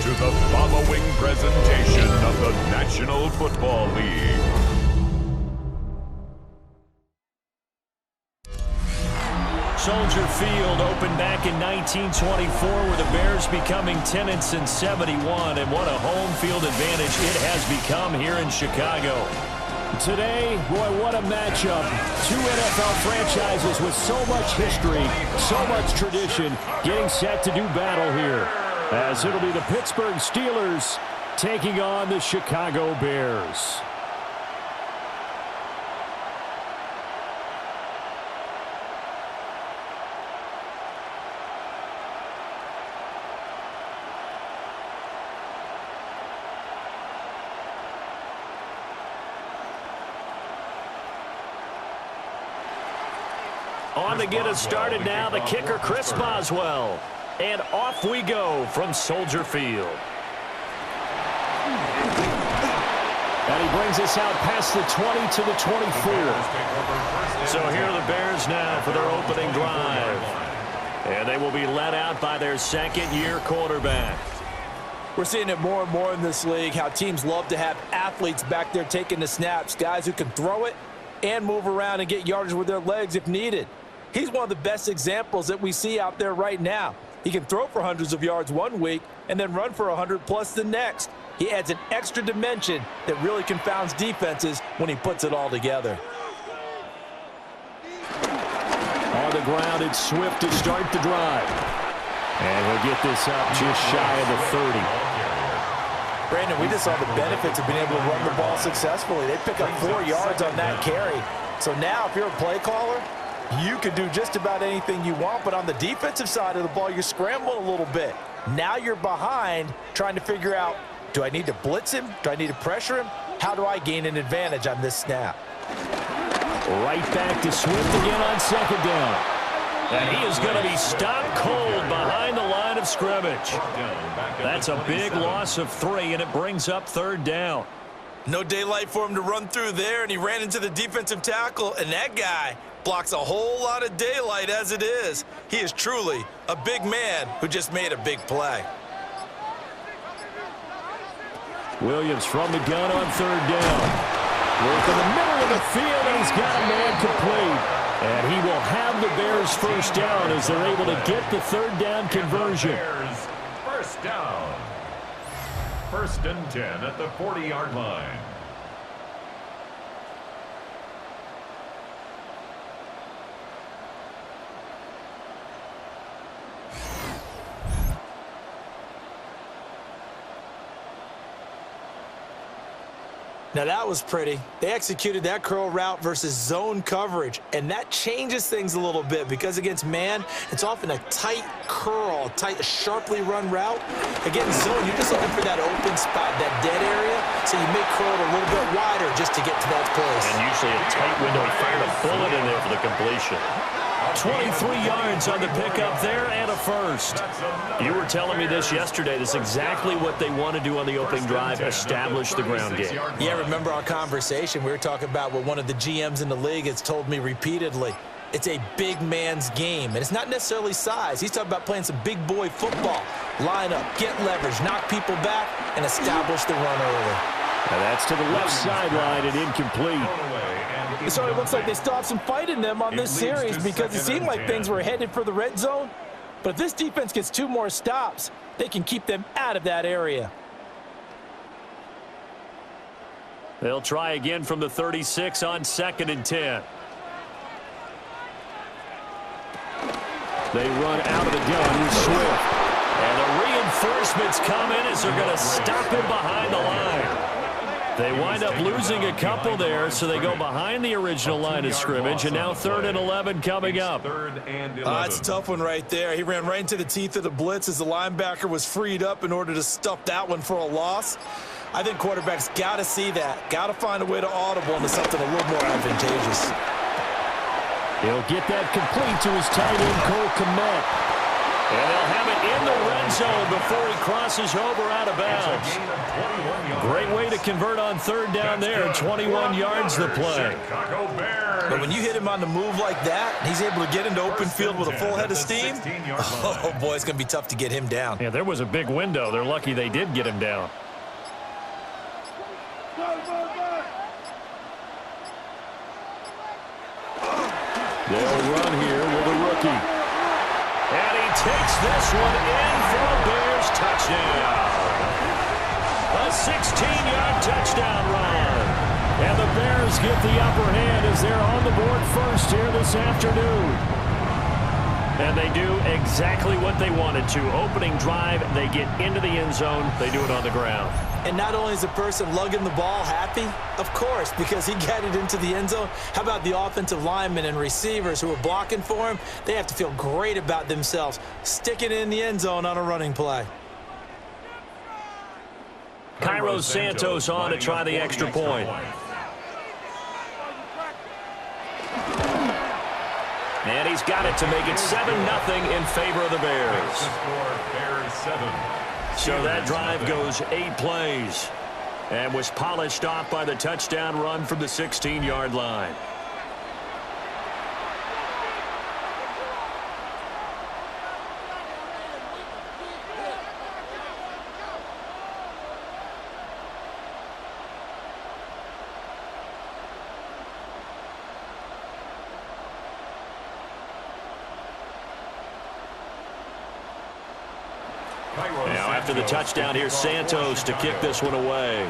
to the following presentation of the National Football League. Soldier Field opened back in 1924 with the Bears becoming 10-71, and what a home field advantage it has become here in Chicago. Today, boy, what a matchup. Two NFL franchises with so much history, so much tradition, getting set to do battle here. As it'll be the Pittsburgh Steelers taking on the Chicago Bears. On to get us started now, the kicker, Chris Boswell. And off we go from Soldier Field. And he brings us out past the 20 to the 24. So here are the Bears now for their opening drive. And they will be led out by their second-year quarterback. We're seeing it more and more in this league, how teams love to have athletes back there taking the snaps, guys who can throw it and move around and get yardage with their legs if needed. He's one of the best examples that we see out there right now. He can throw for hundreds of yards one week and then run for 100+ the next. He adds an extra dimension that really confounds defenses when he puts it all together. On the ground, it's Swift to start the drive. And he'll get this up just shy of the 30. Brandon, we just saw the benefits of being able to run the ball successfully. They pick up 4 yards on that carry. So now if you're a play caller, you can do just about anything you want, but on the defensive side of the ball, you're scrambling a little bit. Now you're behind trying to figure out, do I need to blitz him? Do I need to pressure him? How do I gain an advantage on this snap? Right back to Swift again on second down. And he is going to be stopped cold behind the line of scrimmage. That's a big loss of 3, and it brings up third down. No daylight for him to run through there, and he ran into the defensive tackle, and that guy blocks a whole lot of daylight as it is. He is truly a big man who just made a big play. Williams from the gun on third down. Work in the middle of the field, and he's got a man complete. And he will have the Bears first down as they're able to get the third down conversion. Bears first down. 1st and 10 at the 40-yard line. Now that was pretty. They executed that curl route versus zone coverage, and that changes things a little bit because against man, it's often a tight curl, tight, sharply run route. Against zone, you're just looking for that open spot, that dead area, so you may curl it a little bit wider just to get to that place. And usually a tight window. He fired a bullet in there for the completion. 23 yards on the pickup there and a first. You were telling me this yesterday. This is exactly what they want to do on the opening drive, establish the ground game. Yeah, remember our conversation? We were talking about what one of the GMs in the league has told me repeatedly. It's a big man's game, and it's not necessarily size. He's talking about playing some big boy football. Line up, get leverage, knock people back, and establish the run early. And that's to the left sideline and incomplete. So it looks like they still have some fight in them on this series because it seemed like things were headed for the red zone. But if this defense gets 2 more stops, they can keep them out of that area. They'll try again from the 36 on 2nd and 10. They run out of the gun with Swift. And the reinforcements come in as they're going to stop him behind the line. They wind up losing a couple there, so they go behind the original line of scrimmage, and now 3rd and 11 coming up. That's a tough one right there. He ran right into the teeth of the blitz as the linebacker was freed up in order to stuff that one for a loss. I think quarterbacks got to see that, got to find a way to audible into something a little more advantageous. He'll get that complete to his tight end, Cole Kmet. And they'll have it in the red zone before he crosses over out of bounds. Great way to convert on third down there. 21 yards the play. But when you hit him on the move like that, he's able to get into open field with a full head of steam. Oh, boy, it's going to be tough to get him down. Yeah, there was a big window. They're lucky they did get him down. They'll run here with a rookie. And he takes this one in for a Bears touchdown. A 16-yard touchdown run. And the Bears get the upper hand as they're on the board first here this afternoon. And they do exactly what they wanted to. Opening drive, they get into the end zone. They do it on the ground. And not only is the person lugging the ball happy, of course, because he got it into the end zone. How about the offensive linemen and receivers who are blocking for him? They have to feel great about themselves, sticking it in the end zone on a running play. Cairo Santos on to try the extra point. And he's got it to make it 7-0 in favor of the Bears. So that drive goes 8 plays and was polished off by the touchdown run from the 16-yard line. Now after the touchdown, here's Santos to kick this one away.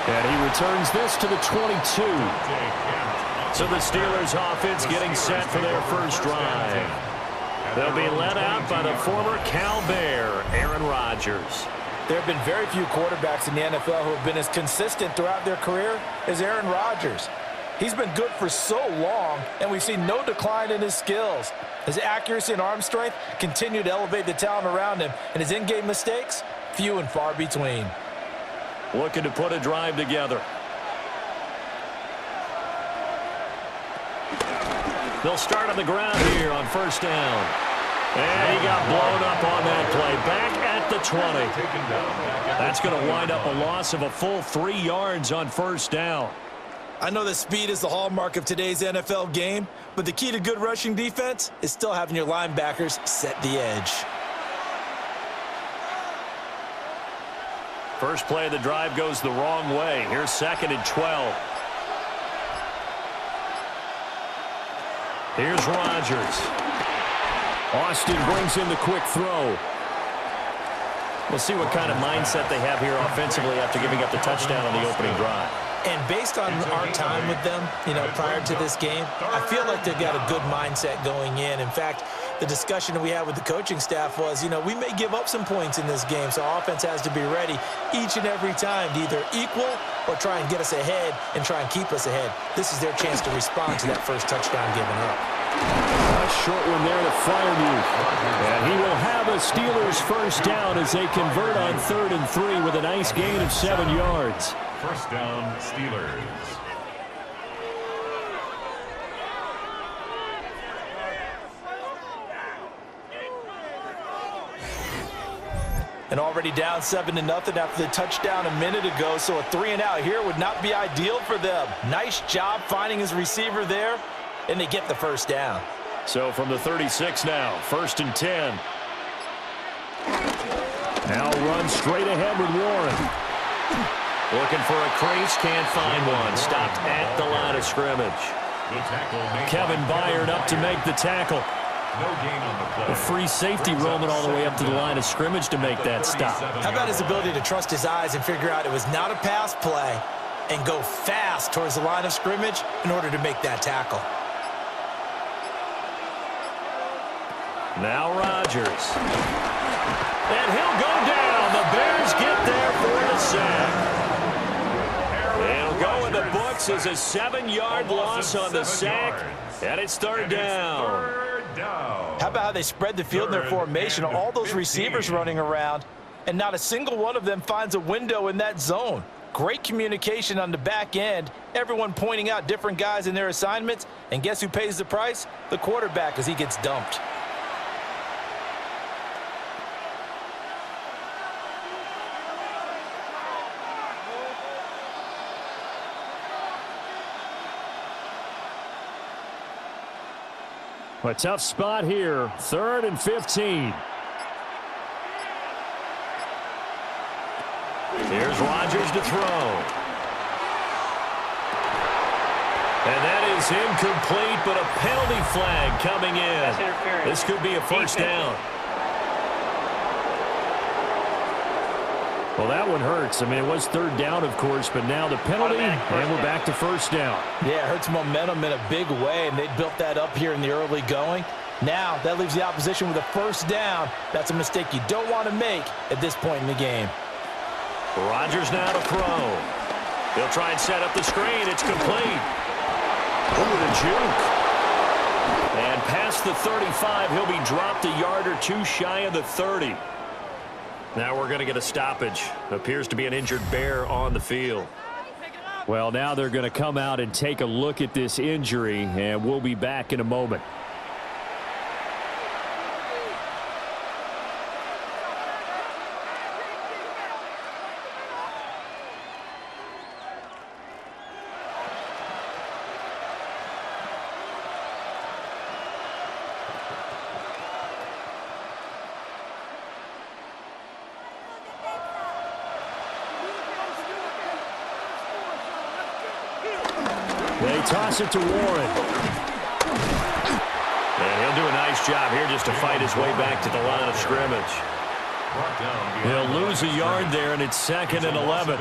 And he returns this to the 22. So the Steelers offense getting set for their first drive. They'll be led out by the former Cal Bear, Aaron Rodgers. There have been very few quarterbacks in the NFL who have been as consistent throughout their career as Aaron Rodgers. He's been good for so long, and we've seen no decline in his skills. His accuracy and arm strength continue to elevate the talent around him, and his in-game mistakes, few and far between. Looking to put a drive together. They'll start on the ground here on first down. And he got blown up on that play. Back at the 20. That's going to wind up a loss of a full 3 yards on first down. I know that speed is the hallmark of today's NFL game, but the key to good rushing defense is still having your linebackers set the edge. First play of the drive goes the wrong way. Here's 2nd and 12. Here's Rodgers. Austin brings in the quick throw. We'll see what kind of mindset they have here offensively after giving up the touchdown on the opening drive. And based on our time with them, prior to this game, I feel like they've got a good mindset going in. In fact, the discussion that we had with the coaching staff was, we may give up some points in this game, so offense has to be ready each and every time to either equal or try and get us ahead and try and keep us ahead. This is their chance to respond to that first touchdown given up. A short one there to Freiermuth. And he will have a Steelers first down as they convert on 3rd and 3 with a nice gain of 7 yards. First down, Steelers. And already down 7-0 after the touchdown a minute ago, so a 3-and-out here would not be ideal for them. Nice job finding his receiver there, and they get the first down. So from the 36 now, 1st and 10. Now run straight ahead with Warren. Looking for a crease, can't find one. Stopped at the line of scrimmage. Kevin Byard up to make the tackle. No gain on the play. A free safety roaming all the way up to the line of scrimmage to make that stop. How about his ability to trust his eyes and figure out it was not a pass play and go fast towards the line of scrimmage in order to make that tackle. Now Rodgers. And he'll go down. The Bears get there for the sack. They'll go in the books as a 7-yard loss on the sack, and it's 3rd down. How about how they spread the field in their formation? All those receivers running around, and not a single one of them finds a window in that zone. Great communication on the back end. Everyone pointing out different guys in their assignments. And guess who pays the price? The quarterback, as he gets dumped. A tough spot here. 3rd and 15. Here's Rodgers to throw. And that is incomplete, but a penalty flag coming in. This could be a first down. Well, that one hurts. I mean, it was 3rd down, of course, but now the penalty, and we're back to first down. Yeah, it hurts momentum in a big way, and they built that up here in the early going. Now, that leaves the opposition with a first down. That's a mistake you don't want to make at this point in the game. Rodgers now to throw. He'll try and set up the screen. It's complete. Over the juke. And past the 35, he'll be dropped a yard or two shy of the 30. Now we're going to get a stoppage. Appears to be an injured Bear on the field. Well, now they're going to come out and take a look at this injury, and we'll be back in a moment. They toss it to Warren. And he'll do a nice job here just to fight his way back to the line of scrimmage. He'll lose a yard there, and it's 2nd and 11.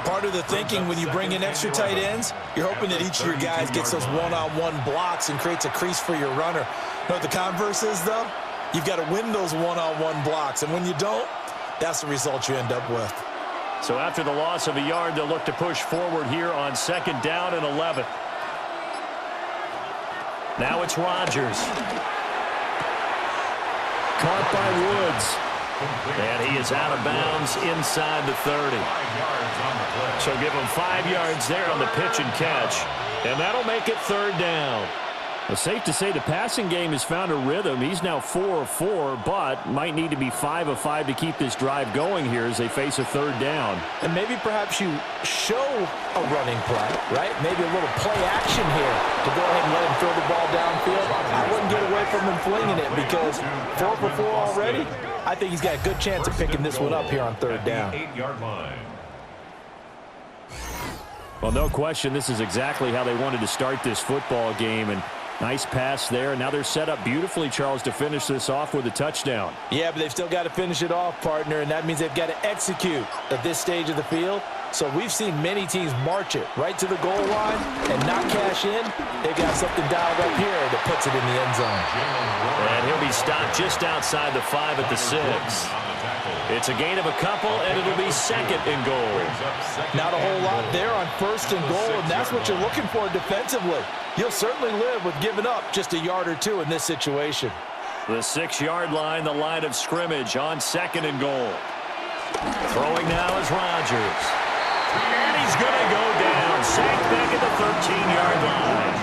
Part of the thinking when you bring in extra tight ends, you're hoping that each of your guys gets those one-on-one blocks and creates a crease for your runner. You know what the converse is, though? You've got to win those one-on-one blocks, and when you don't, that's the result you end up with. So after the loss of a yard, they'll look to push forward here on 2nd down and 11. Now it's Rodgers. Caught by Woods. And he is out of bounds inside the 30. So give him 5 yards there on the pitch and catch. And that'll make it 3rd down. Well, safe to say the passing game has found a rhythm. He's now 4 of 4, but might need to be 5 of 5 to keep this drive going here as they face a 3rd down. And maybe perhaps you show a running play, right? Maybe a little play action here to go ahead and let him throw the ball downfield. I wouldn't get away from him flinging it because 4 for 4 already. I think he's got a good chance of picking this one up here on 3rd down. 8-yard line. Well, no question, this is exactly how they wanted to start this football game. And nice pass there. Now they're set up beautifully, Charles, to finish this off with a touchdown. Yeah, but they've still got to finish it off, partner, and that means they've got to execute at this stage of the field. So we've seen many teams march it right to the goal line and not cash in. They've got something dialed up here that puts it in the end zone. And he'll be stopped just outside the 5 at the 6. It's a gain of a couple, and it'll be 2nd and goal. Not a whole lot there on 1st and goal, and that's what you're looking for defensively. You'll certainly live with giving up just a yard or two in this situation. The 6-yard line, the line of scrimmage on 2nd and goal. Throwing now is Rodgers. And he's going to go down. Sacked back at the 13-yard line.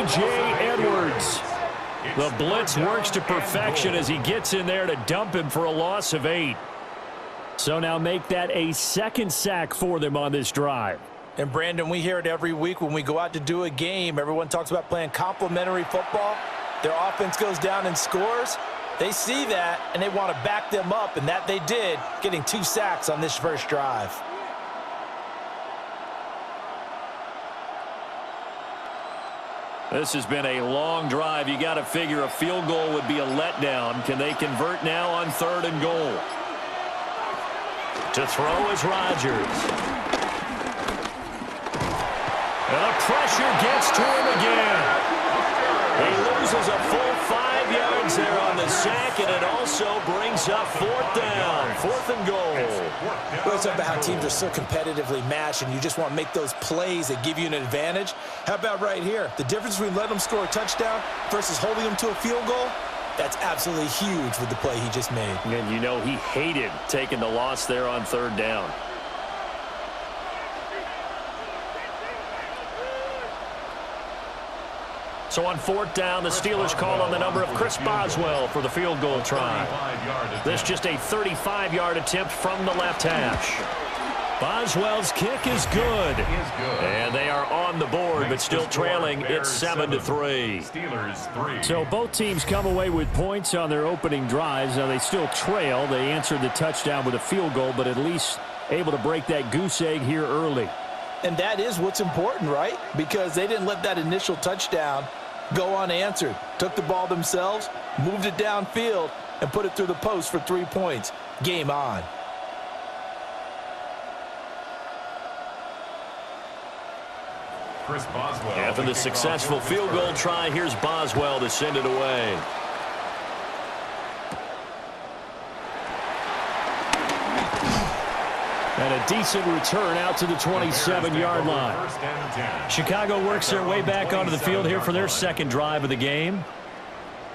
T.J. Edwards. The blitz works to perfection as he gets in there to dump him for a loss of 8. So now make that a 2nd sack for them on this drive. And, Brandon, we hear it every week when we go out to do a game. Everyone talks about playing complementary football. Their offense goes down and scores. They see that, and they want to back them up, and that they did, getting 2 sacks on this first drive. This has been a long drive. You got to figure a field goal would be a letdown. Can they convert now on 3rd and goal? To throw is Rodgers. And the pressure gets to him again. He loses a full 5 yards there on the sack, and it also brings up 4th down. 4th and goal. We'll talk about how teams are so competitively matched, and you just want to make those plays that give you an advantage. How about right here? The difference between letting them score a touchdown versus holding them to a field goal, that's absolutely huge with the play he just made. And you know he hated taking the loss there on 3rd down. So on 4th down, the Steelers call on the number of Chris Boswell for the field goal try. This just a 35-yard attempt from the left hash. Boswell's kick is good. And they are on the board, but still trailing. It's 7-3. Steelers 3. So both teams come away with points on their opening drives. Now they still trail. They answered the touchdown with a field goal, but at least able to break that goose egg here early. And that is what's important, right? Because they didn't let that initial touchdown go unanswered. Took the ball themselves, moved it downfield, and put it through the post for 3 points. Game on. Chris Boswell. After the successful field goal try, here's Boswell to send it away. And a decent return out to the 27-yard line. Chicago works their way back onto the field here for their second drive of the game.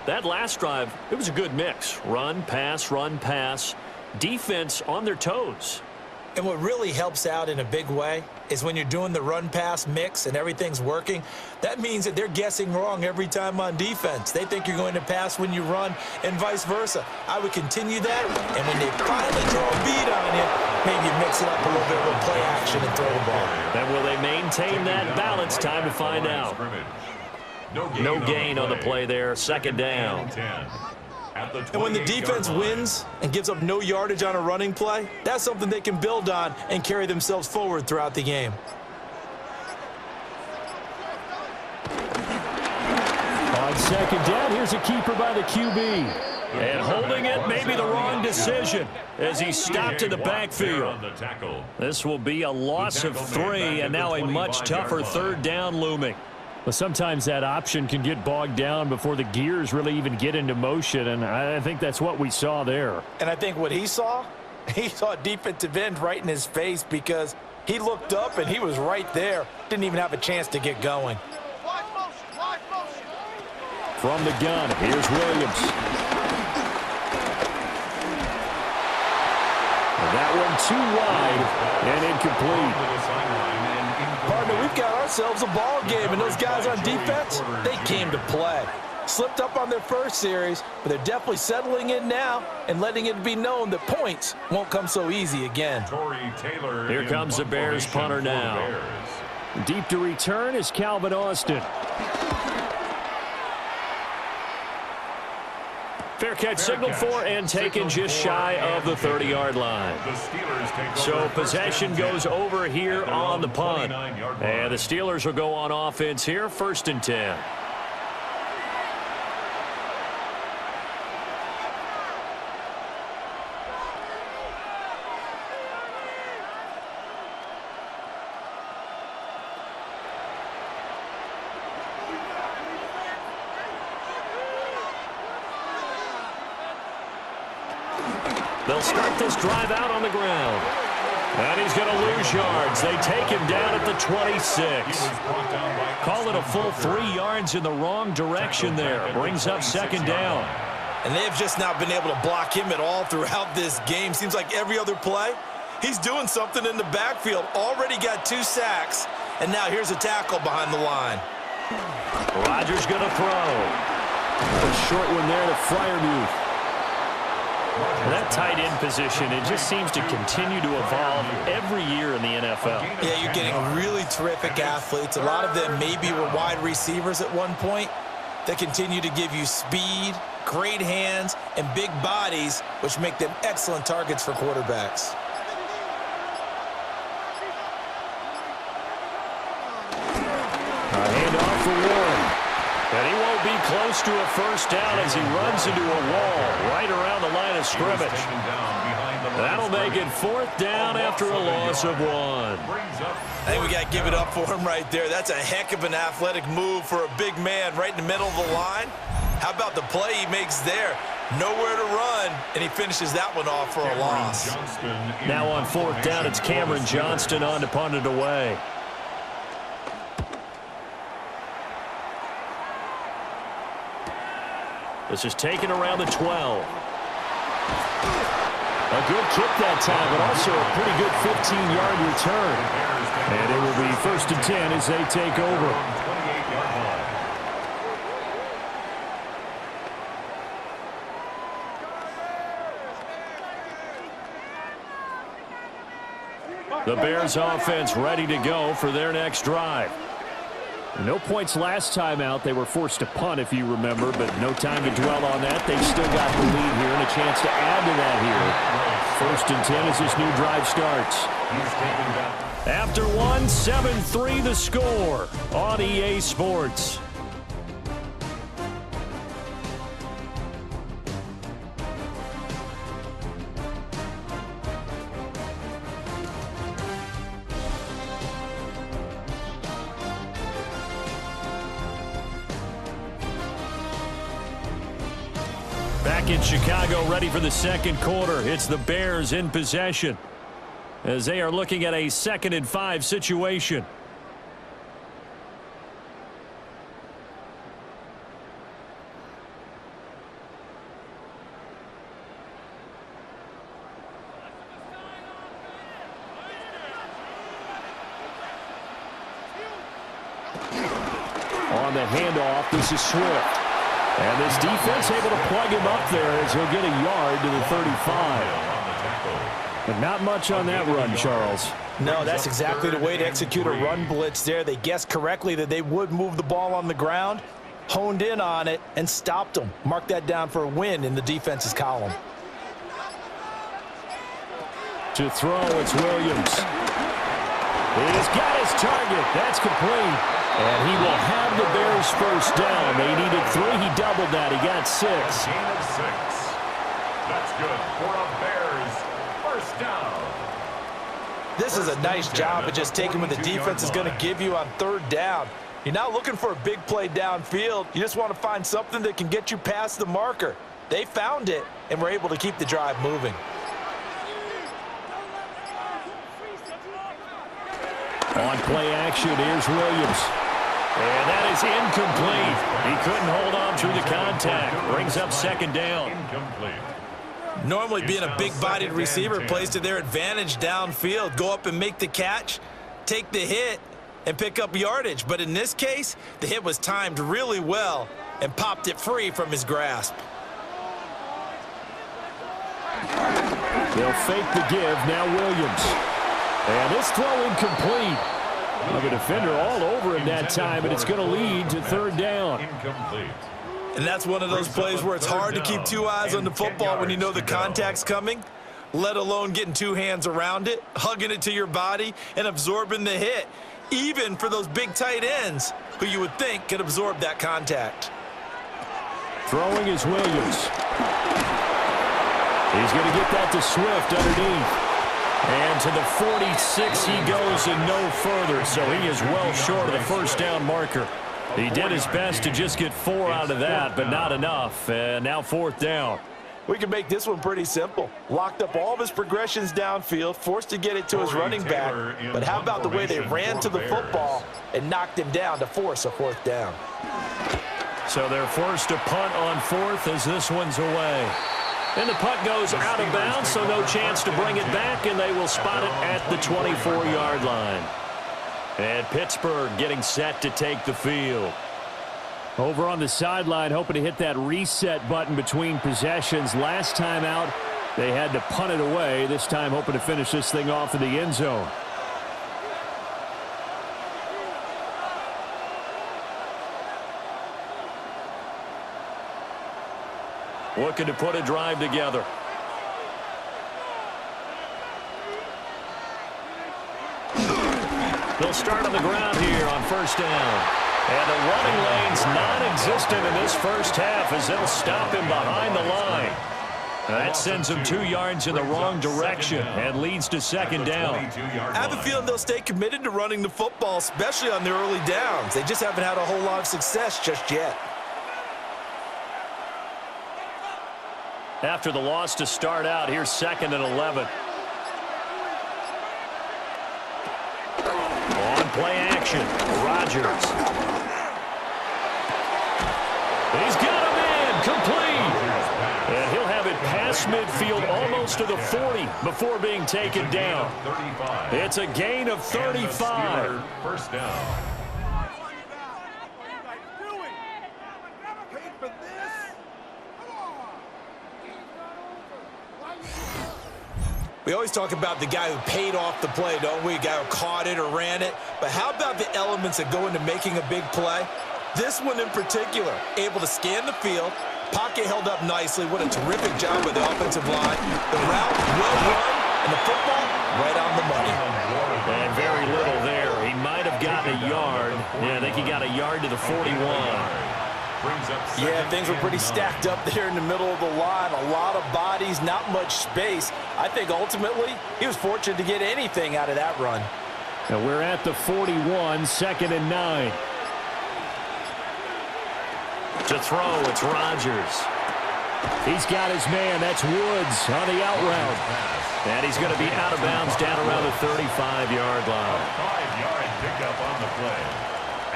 That last drive, it was a good mix. Run, pass, defense on their toes. And what really helps out in a big way is when you're doing the run-pass mix and everything's working, that means that they're guessing wrong every time on defense. They think you're going to pass when you run and vice versa. I would continue that, and when they finally throw a beat on you, maybe you mix it up a little bit with play action and throw the ball. And will they maintain that balance? Time to find out. No gain on the play there. Second down. And when the defense wins and gives up no yardage on a running play, that's something they can build on and carry themselves forward throughout the game. On second down, here's a keeper by the QB. And holding it may be the wrong decision as he stopped in the backfield. This will be a loss of 3, and now a much tougher 3rd down looming. Well, sometimes that option can get bogged down before the gears really even get into motion, and I think that's what we saw there. And I think what he saw a defensive end right in his face because he looked up and he was right there. Didn't even have a chance to get going. From the gun, here's Williams. That one too wide and incomplete. Partner, we've got ourselves a ball game, and those guys on defense, they came to play. Slipped up on their first series, but they're definitely settling in now and letting it be known that points won't come so easy again. Here comes the Bears punter now. Deep to return is Calvin Austin. Fair catch signaled for and taken just shy of the 30-yard line. So possession goes over here on the punt. And the Steelers will go on offense here, 1st and 10. They'll start this drive out on the ground. And he's going to lose yards. They take him down at the 26. Call it a full 3 yards in the wrong direction there. Brings up 2nd down. And they've just not been able to block him at all throughout this game. Seems like every other play, he's doing something in the backfield. Already got 2 sacks. And now here's a tackle behind the line. Rodgers going to throw. A short one there to Freiermuth. That tight end position, it just seems to continue to evolve every year in the NFL. Yeah, you're getting really terrific athletes. A lot of them maybe were wide receivers at one point. They continue to give you speed, great hands, and big bodies, which make them excellent targets for quarterbacks. A handoff for Warren. And he won't be close to a 1st down as he runs into a wall right around the line of scrimmage. That'll make it 4th down after a loss of 1. I think we got to give it up for him right there. That's a heck of an athletic move for a big man right in the middle of the line. How about the play he makes there? Nowhere to run, and he finishes that one off for a loss. Now on 4th down, it's Cameron Johnston on to punt it away. This is taken around the 12. A good kick that time, but also a pretty good 15-yard return. And it will be 1st and 10 as they take over. The Bears offense ready to go for their next drive. No points last time out. They were forced to punt, if you remember, but no time to dwell on that. They've still got the lead here and a chance to add to that here. 1st and 10 as this new drive starts. After 7-3 the score on EA Sports. Back in Chicago, ready for the second quarter. It's the Bears in possession as they are looking at a 2nd and 5 situation. On the handoff, this is Swift. And this defense able to plug him up there as he'll get a yard to the 35. But not much on that run, Charles. No, that's exactly the way to execute a run blitz there. They guessed correctly that they would move the ball on the ground, honed in on it, and stopped them. Mark that down for a win in the defense's column. To throw, it's Williams. He's got his target. That's complete. And he will have the Bears first down. They needed 3. He doubled that. He got 6. Gain of 6. That's good for a Bears first down. This is a nice job of just taking what the defense is going to give you on 3rd down. You're not looking for a big play downfield. You just want to find something that can get you past the marker. They found it and were able to keep the drive moving. On play action, here's Williams. And that is incomplete. He couldn't hold on through the contact. Brings up 2nd down. Incomplete. Normally being a big-bodied receiver plays to their advantage downfield. Go up and make the catch, take the hit, and pick up yardage. But in this case, the hit was timed really well and popped it free from his grasp. They'll fake the give. Now Williams. And this throw incomplete. The defender all over him that time, and it's going to lead to 3rd down. Incomplete. And that's one of those plays where it's hard to keep 2 eyes on the football when you know the contact's coming, let alone getting 2 hands around it, hugging it to your body, and absorbing the hit, even for those big tight ends who you would think could absorb that contact. Throwing is Williams. He's going to get that to Swift underneath. And to the 46 he goes and no further, so he is well short of the first down marker. He did his best to just get 4 out of that, but not enough. And now 4th down. We can make this one pretty simple. Locked up all of his progressions downfield, forced to get it to his running back. But how about the way they ran to the football and knocked him down to force a 4th down? So they're forced to punt on 4th as this one's away. And the punt goes out of bounds, so no chance to bring it back, and they will spot it at the 24-yard line. And Pittsburgh getting set to take the field. Over on the sideline, hoping to hit that reset button between possessions. Last time out, they had to punt it away. This time hoping to finish this thing off in the end zone. Looking to put a drive together. They'll start on the ground here on 1st down. And the running lane's non-existent in this first half as they'll stop him behind the line. That sends him 2 yards in the wrong direction and leads to 2nd down. I have a feeling they'll stay committed to running the football, especially on their early downs. They just haven't had a whole lot of success just yet. After the loss to start out, here's 2nd and 11. On play action, Rodgers. He's got him in, complete. And he'll have it past midfield almost to the 40 before being taken down. It's a gain of 35. First down. We always talk about the guy who paid off the play, don't we? A guy who caught it or ran it. But how about the elements that go into making a big play? This one in particular, able to scan the field, pocket held up nicely. What a terrific job by the offensive line. The route, well run, and the football right on the money. And very little there. He might have gotten a yard. Yeah, I think he got a yard to the 41. Yeah, things were pretty stacked up there in the middle of the line. A lot of bodies, not much space. I think ultimately he was fortunate to get anything out of that run. And we're at the 41, 2nd and 9. To throw, it's Rodgers. He's got his man. That's Woods on the out route. And he's going to be out of bounds down around the 35-yard line. 5-yard pickup on the play.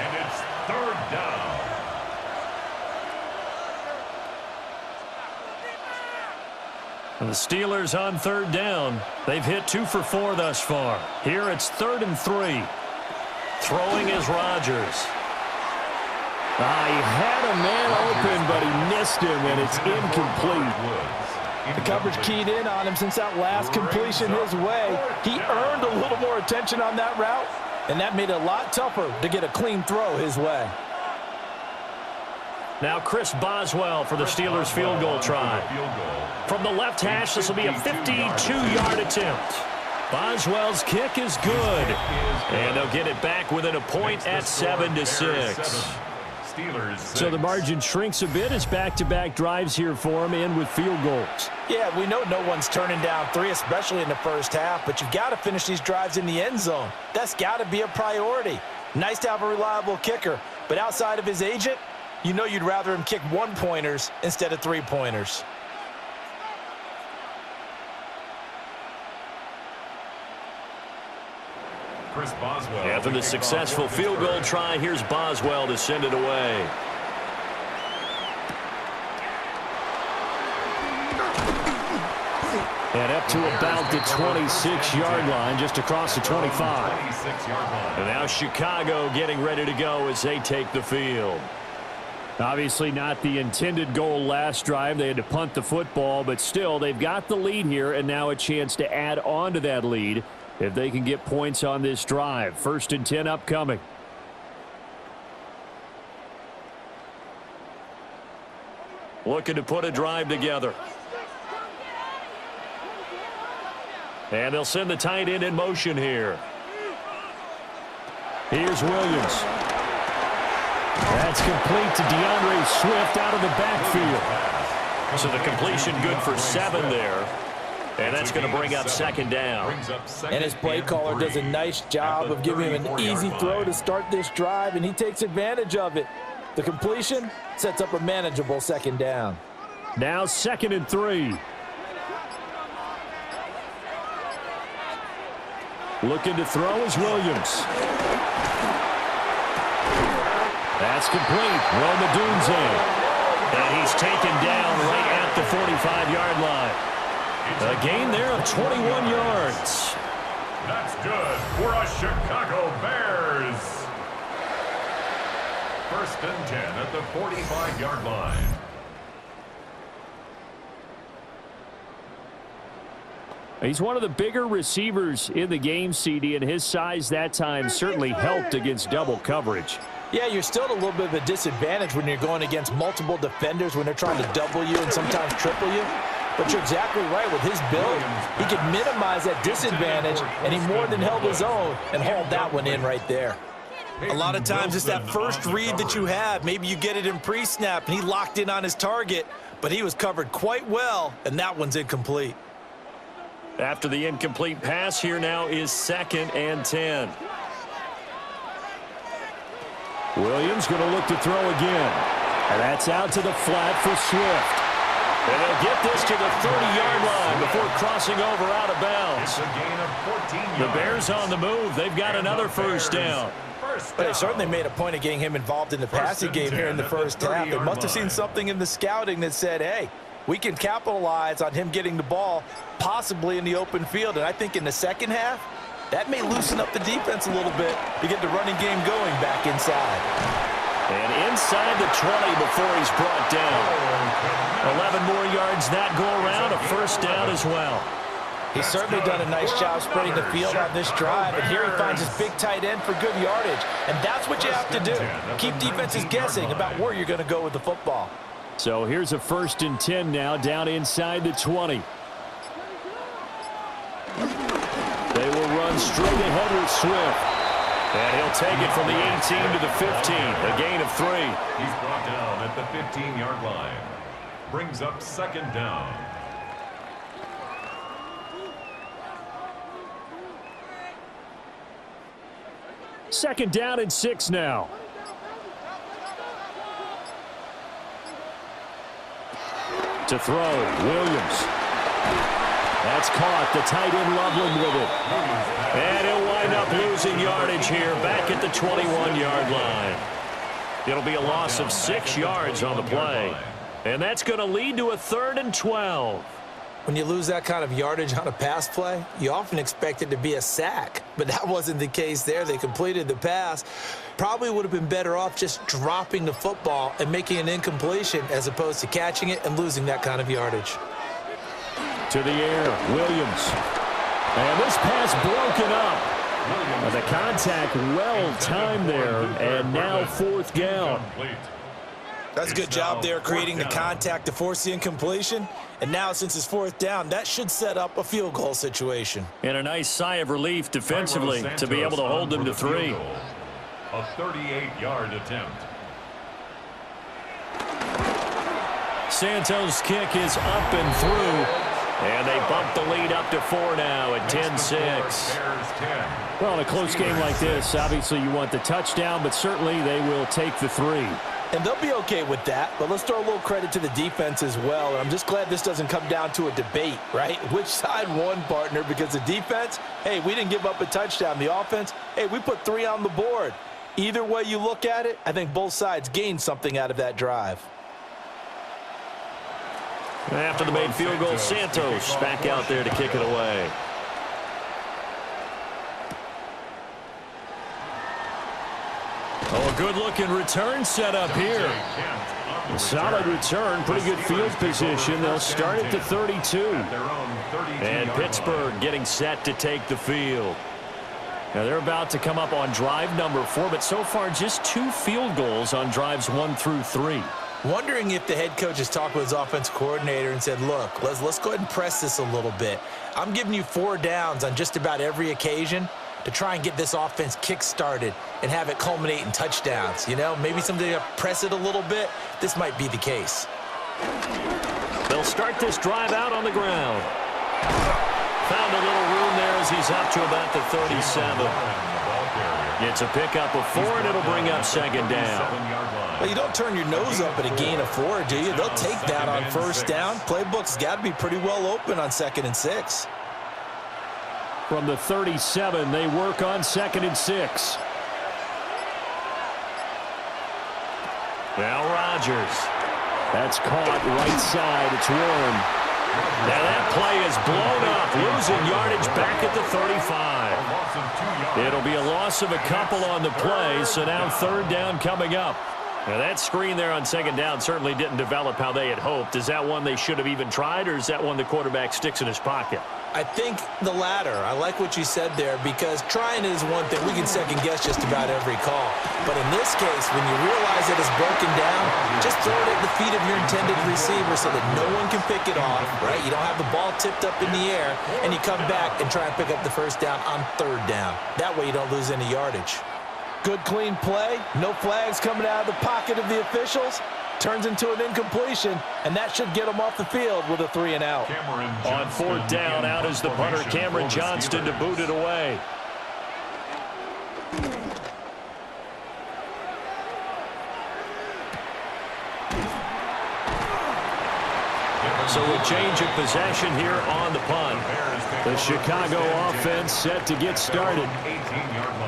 And it's 3rd down. And the Steelers on 3rd down. They've hit 2 for 4 thus far. Here it's 3rd and 3. Throwing is Rodgers. He had a man open, but he missed him, and it's incomplete. The coverage keyed in on him since that last completion his way. He earned a little more attention on that route, and that made it a lot tougher to get a clean throw his way. Now Chris Boswell for the Steelers field goal try. From the left hash, this will be a 52-yard attempt. Boswell's kick is good. And they'll get it back within a point at 7-6. So the margin shrinks a bit as back-to-back drives here for him and with field goals. Yeah, we know no one's turning down 3, especially in the first half, but you've got to finish these drives in the end zone. That's got to be a priority. Nice to have a reliable kicker, but outside of his agent, you know you'd rather him kick 1-pointers instead of 3-pointers. Chris Boswell. After the successful field goal try, here's Boswell to send it away. And up to about the 26-yard line, just across the 25. And now Chicago getting ready to go as they take the field. Obviously not the intended goal last drive. They had to punt the football, but still they've got the lead here and now a chance to add on to that lead if they can get points on this drive. 1st and 10 upcoming. Looking to put a drive together. And they'll send the tight end in motion here. Here's Williams. That's complete to DeAndre Swift out of the backfield. So the completion good for 7 there. And that's going to bring up 2nd down. And his play caller does a nice job of giving him an easy throw to start this drive, and he takes advantage of it. The completion sets up a manageable 2nd down. Now 2nd and 3. Looking to throw is Williams. That's complete. Roma Dunze. And he's taken down right at the 45-yard line. A gain there of 21 yards. That's good for us Chicago Bears. 1st and 10 at the 45-yard line. He's one of the bigger receivers in the game, CD, and his size that time certainly helped against double coverage. Yeah, you're still at a little bit of a disadvantage when you're going against multiple defenders when they're trying to double you and sometimes triple you. But you're exactly right. With his build, he can minimize that disadvantage, and he more than held his own and hauled that one in right there. A lot of times it's that first read that you have. Maybe you get it in pre-snap, and he locked in on his target, but he was covered quite well, and that one's incomplete. After the incomplete pass, here now is 2nd and 10. Williams going to look to throw again. And that's out to the flat for Swift. And they'll get this to the 30-yard line before crossing over out of bounds. It's a gain of 14 yards. The Bears on the move. They've got another 1st down. But they certainly made a point of getting him involved in the passing game here in the first half. They must have seen something in the scouting that said, hey, we can capitalize on him getting the ball possibly in the open field. And I think in the second half, that may loosen up the defense a little bit to get the running game going back inside. And inside the 20 before he's brought down. 11 more yards that go around, a 1st down as well. He's certainly done a nice job spreading the field on this drive, and here he finds his big tight end for good yardage. And that's what you have to do. Keep defenses guessing about where you're going to go with the football. So here's a 1st and 10 now, down inside the 20. They will run straight ahead with Swift. And he'll take it from the 18 to the 15, a gain of 3. He's brought down at the 15-yard line. Brings up 2nd down. Second down and 6 now. To throw, Williams. That's caught. The tight end Loveland with it. And he'll wind up losing yardage here back at the 21-yard line. It'll be a loss of 6 yards on the play. And that's going to lead to a 3rd and 12. When you lose that kind of yardage on a pass play, you often expect it to be a sack. But that wasn't the case there. They completed the pass. Probably would have been better off just dropping the football and making an incompletion as opposed to catching it and losing that kind of yardage. To the air, Williams. And this pass broken up. And the contact well-timed there, and now 4th down. That's a good job there creating the contact to force the incompletion. And now since it's 4th down, that should set up a field goal situation. And a nice sigh of relief defensively to be able to hold them to 3. A 38-yard attempt. Santos' kick is up and through. And they bump the lead up to 4 now at 10-6. Well, in a close game like this, obviously you want the touchdown, but certainly they will take the 3. And they'll be okay with that, but let's throw a little credit to the defense as well. And I'm just glad this doesn't come down to a debate, right? Which side won, partner? Because the defense, hey, we didn't give up a touchdown. The offense, hey, we put 3 on the board. Either way you look at it, I think both sides gained something out of that drive. After the made field goal, Santos back out there to kick it away. Oh, a good-looking return set up here. A solid return, pretty good field position. They'll start at the 32. And Pittsburgh getting set to take the field. Now they're about to come up on drive number 4, but so far just 2 field goals on drives 1 through 3. Wondering if the head coach has talked with his offensive coordinator and said, look, let's go ahead and press this a little bit. I'm giving you 4 downs on just about every occasion to try and get this offense kick-started and have it culminate in touchdowns. You know, maybe somebody to press it a little bit. This might be the case. They'll start this drive out on the ground. Found a little room there as he's up to about the 37. It's a pickup of 4, and it'll bring up 2nd down. Well, you don't turn your nose up at a gain of 4, do you? They'll take that on 1st down. Playbook's got to be pretty well open on 2nd and 6. From the 37, they work on 2nd and 6. Now Rodgers. That's caught right side. It's Warren. Now that play is blown up, losing yardage back at the 35. It'll be a loss of a couple on the play, so now 3rd down coming up. Now that screen there on 2nd down certainly didn't develop how they had hoped. Is that one they should have even tried, or is that one the quarterback sticks in his pocket? I think the latter. I like what you said there, because trying is one thing. We can second-guess just about every call. But in this case, when you realize that it's broken down, just throw it at the feet of your intended receiver so that no one can pick it off, right? You don't have the ball tipped up in the air, and you come back and try and pick up the 1st down on 3rd down. That way you don't lose any yardage. Good, clean play. No flags coming out of the pocket of the officials. Turns into an incompletion, and that should get them off the field with a 3 and out. On 4th down, out is the punter, Cameron Johnston, to boot it away. So a change of possession here on the punt. The Chicago offense set to get started.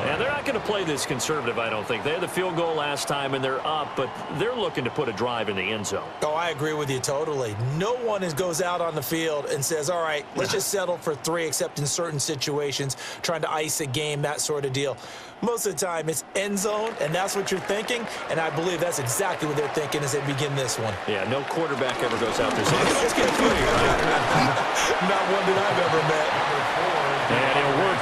And they're not going to play this conservative, I don't think. They had the field goal last time, and they're up, but they're looking to put a drive in the end zone. Oh, I agree with you totally. No one goes out on the field and says, all right, let's just settle for 3, except in certain situations, trying to ice a game, that sort of deal. Most of the time, it's end zone, and that's what you're thinking, and I believe that's exactly what they're thinking as they begin this one. Yeah, no quarterback ever goes out there saying, let's get a few here. Not one that I've ever met.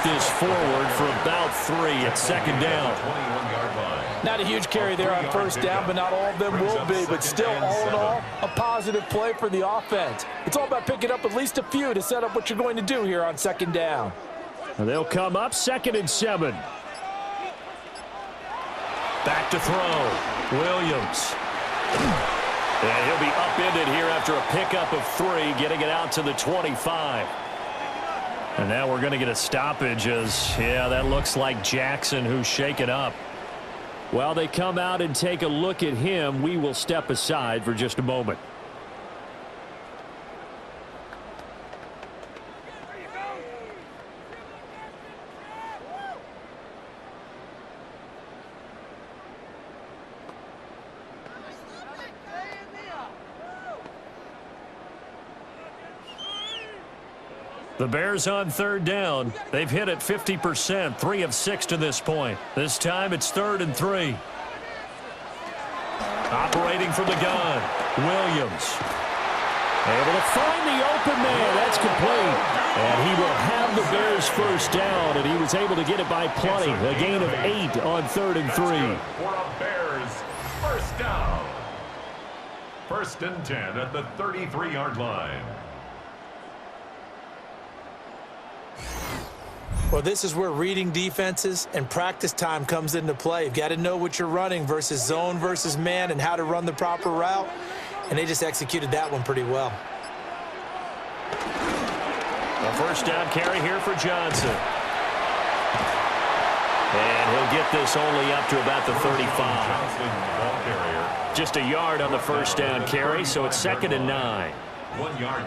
this forward for about 3 at second down. 21-yard line. Not a huge carry there on first down, but not all of them will be. But still, all in all, a positive play for the offense. It's all about picking up at least a few to set up what you're going to do here on second down. And they'll come up 2nd and 7. Back to throw. Williams. And he'll be upended here after a pickup of 3, getting it out to the 25. And now we're going to get a stoppage as, yeah, that looks like Jackson who's shaken up. While they come out and take a look at him, we will step aside for just a moment. The Bears on 3rd down. They've hit it 50%, 3 of 6 to this point. This time it's 3rd and 3. Operating from the gun, Williams. Able to find the open man. That's complete. And he will have the Bears first down, and he was able to get it by plenty. A gain of 8 on 3rd and 3. For a Bears first down. 1st and 10 at the 33-yard line. Well, this is where reading defenses and practice time comes into play. You've got to know what you're running versus zone versus man and how to run the proper route. And they just executed that one pretty well. A first down carry here for Johnson. And he'll get this only up to about the 35. Just a yard on the first down carry, so it's 2nd and 9.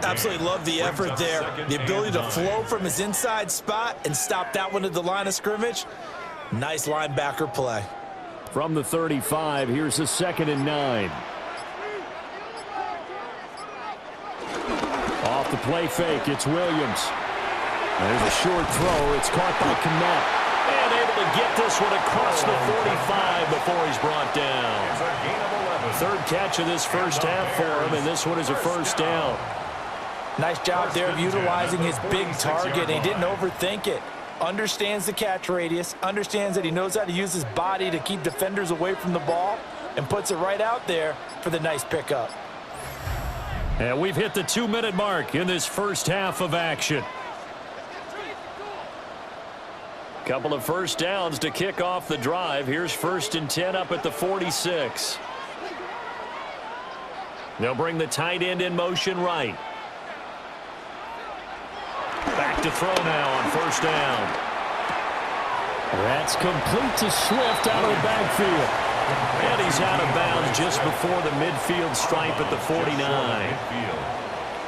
Absolutely love the effort there. The ability to flow from his inside spot and stop that one at the line of scrimmage. Nice linebacker play. From the 35, here's a 2nd and 9. Off the play fake, it's Williams. There's a short throw. It's caught by Kmet. And able to get this one across the 45 before he's brought down. 3rd catch of this first half for him, and this one is a first down. Nice job there of utilizing his big target. He didn't overthink it. Understands the catch radius, understands that he knows how to use his body to keep defenders away from the ball, and puts it right out there for the nice pickup. And we've hit the 2-minute mark in this first half of action. Couple of first downs to kick off the drive. Here's 1st and 10 up at the 46. They'll bring the tight end in motion right. Back to throw now on first down. That's complete to Swift out of the backfield. And he's out of bounds just before the midfield stripe at the 49.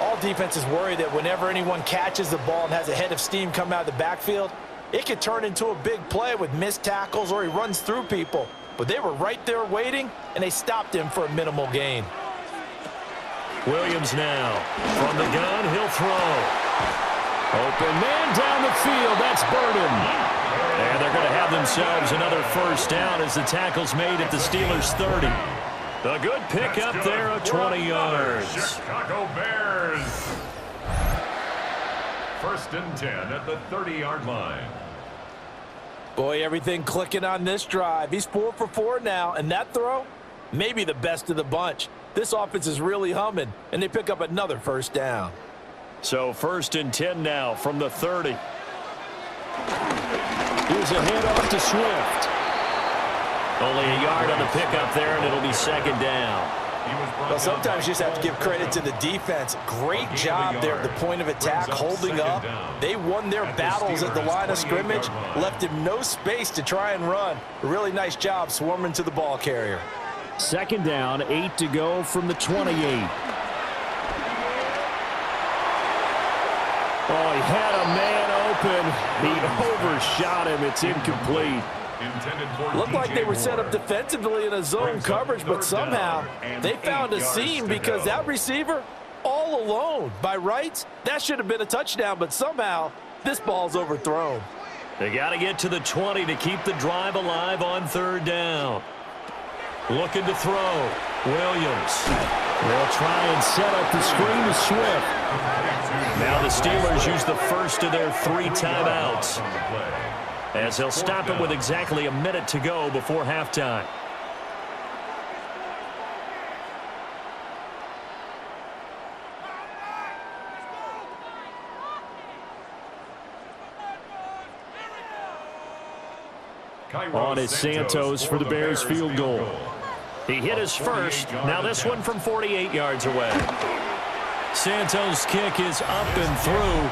All defenses worry that whenever anyone catches the ball and has a head of steam come out of the backfield, it could turn into a big play with missed tackles or he runs through people. But they were right there waiting, and they stopped him for a minimal gain. Williams now. From the gun, he'll throw. Open man down the field. That's Burden. And they're going to have themselves another first down as the tackle's made at the Steelers' 30. A good pickup there of 20 yards. Chicago Bears. 1st and 10 at the 30-yard line. Boy, everything clicking on this drive. He's 4 for 4 now, and that throw, maybe the best of the bunch. This offense is really humming, and they pick up another first down. So 1st and 10 now from the 30. Here's a handoff to Swift. Only a yard on the pickup there, and it'll be 2nd down. Well, sometimes you just have to give credit to the defense. Great job there at the point of attack, holding up. They won their battles at the line of scrimmage, left him no space to try and run. A really nice job swarming to the ball carrier. 2nd down, 8 to go from the 28. Oh, he had a man open. He overshot him. It's incomplete. Looked like they were set up defensively in a zone coverage, but somehow they found a seam because that receiver all alone. By rights, that should have been a touchdown, but somehow this ball's overthrown. They got to get to the 20 to keep the drive alive on 3rd down. Looking to throw. Williams. They'll try and set up the screen to Swift. Now the Steelers use the first of their 3 timeouts, as they'll stop it with exactly a minute to go before halftime. On is Santos for the Bears field goal. He hit his first. Now this one from 48 yards away. Santos' kick is up and through.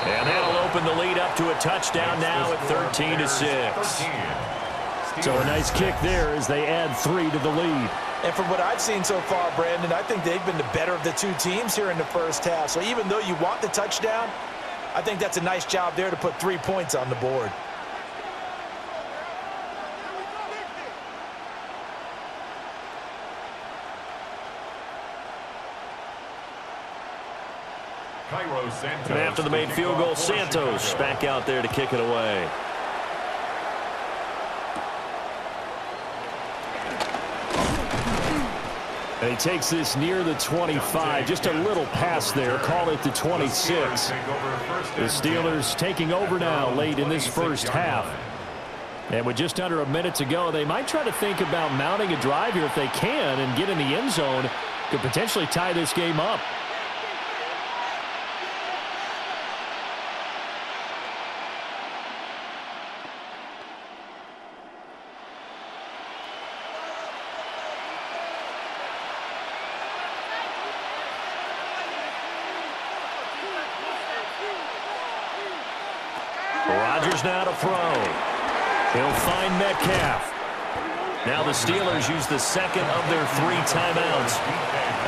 And that'll open the lead up to a touchdown now at 13-6. So a nice kick there as they add 3 to the lead. And from what I've seen so far, Brandon, I think they've been the better of the 2 teams here in the first half. So even though you want the touchdown, I think that's a nice job there to put 3 points on the board. And after the made field goal, Santos back out there to kick it away. And he takes this near the 25. Just a little pass there. Call it the 26. The Steelers taking over now late in this first half. And with just under a minute to go, they might try to think about mounting a drive here if they can and get in the end zone. Could potentially tie this game up. Rodgers now to throw. He'll find Metcalf. Now the Steelers use the second of their 3 timeouts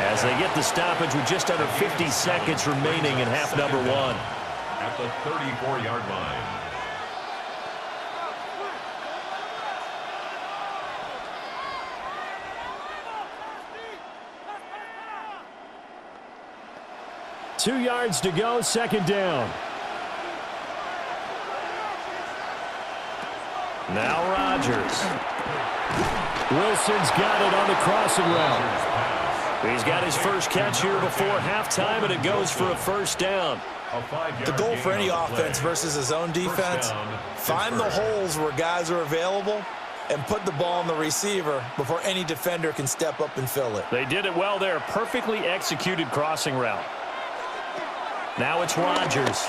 as they get the stoppage with just under 50 seconds remaining in half number 1. At the 34-yard line. Two yards to go, second down. Now Rodgers. Wilson's got it on the crossing route. He's got his first catch here before halftime, and it goes for a first down. The goal for any offense versus his own defense, find the holes where guys are available and put the ball on the receiver before any defender can step up and fill it. They did it well there. Perfectly executed crossing route. Now it's Rodgers.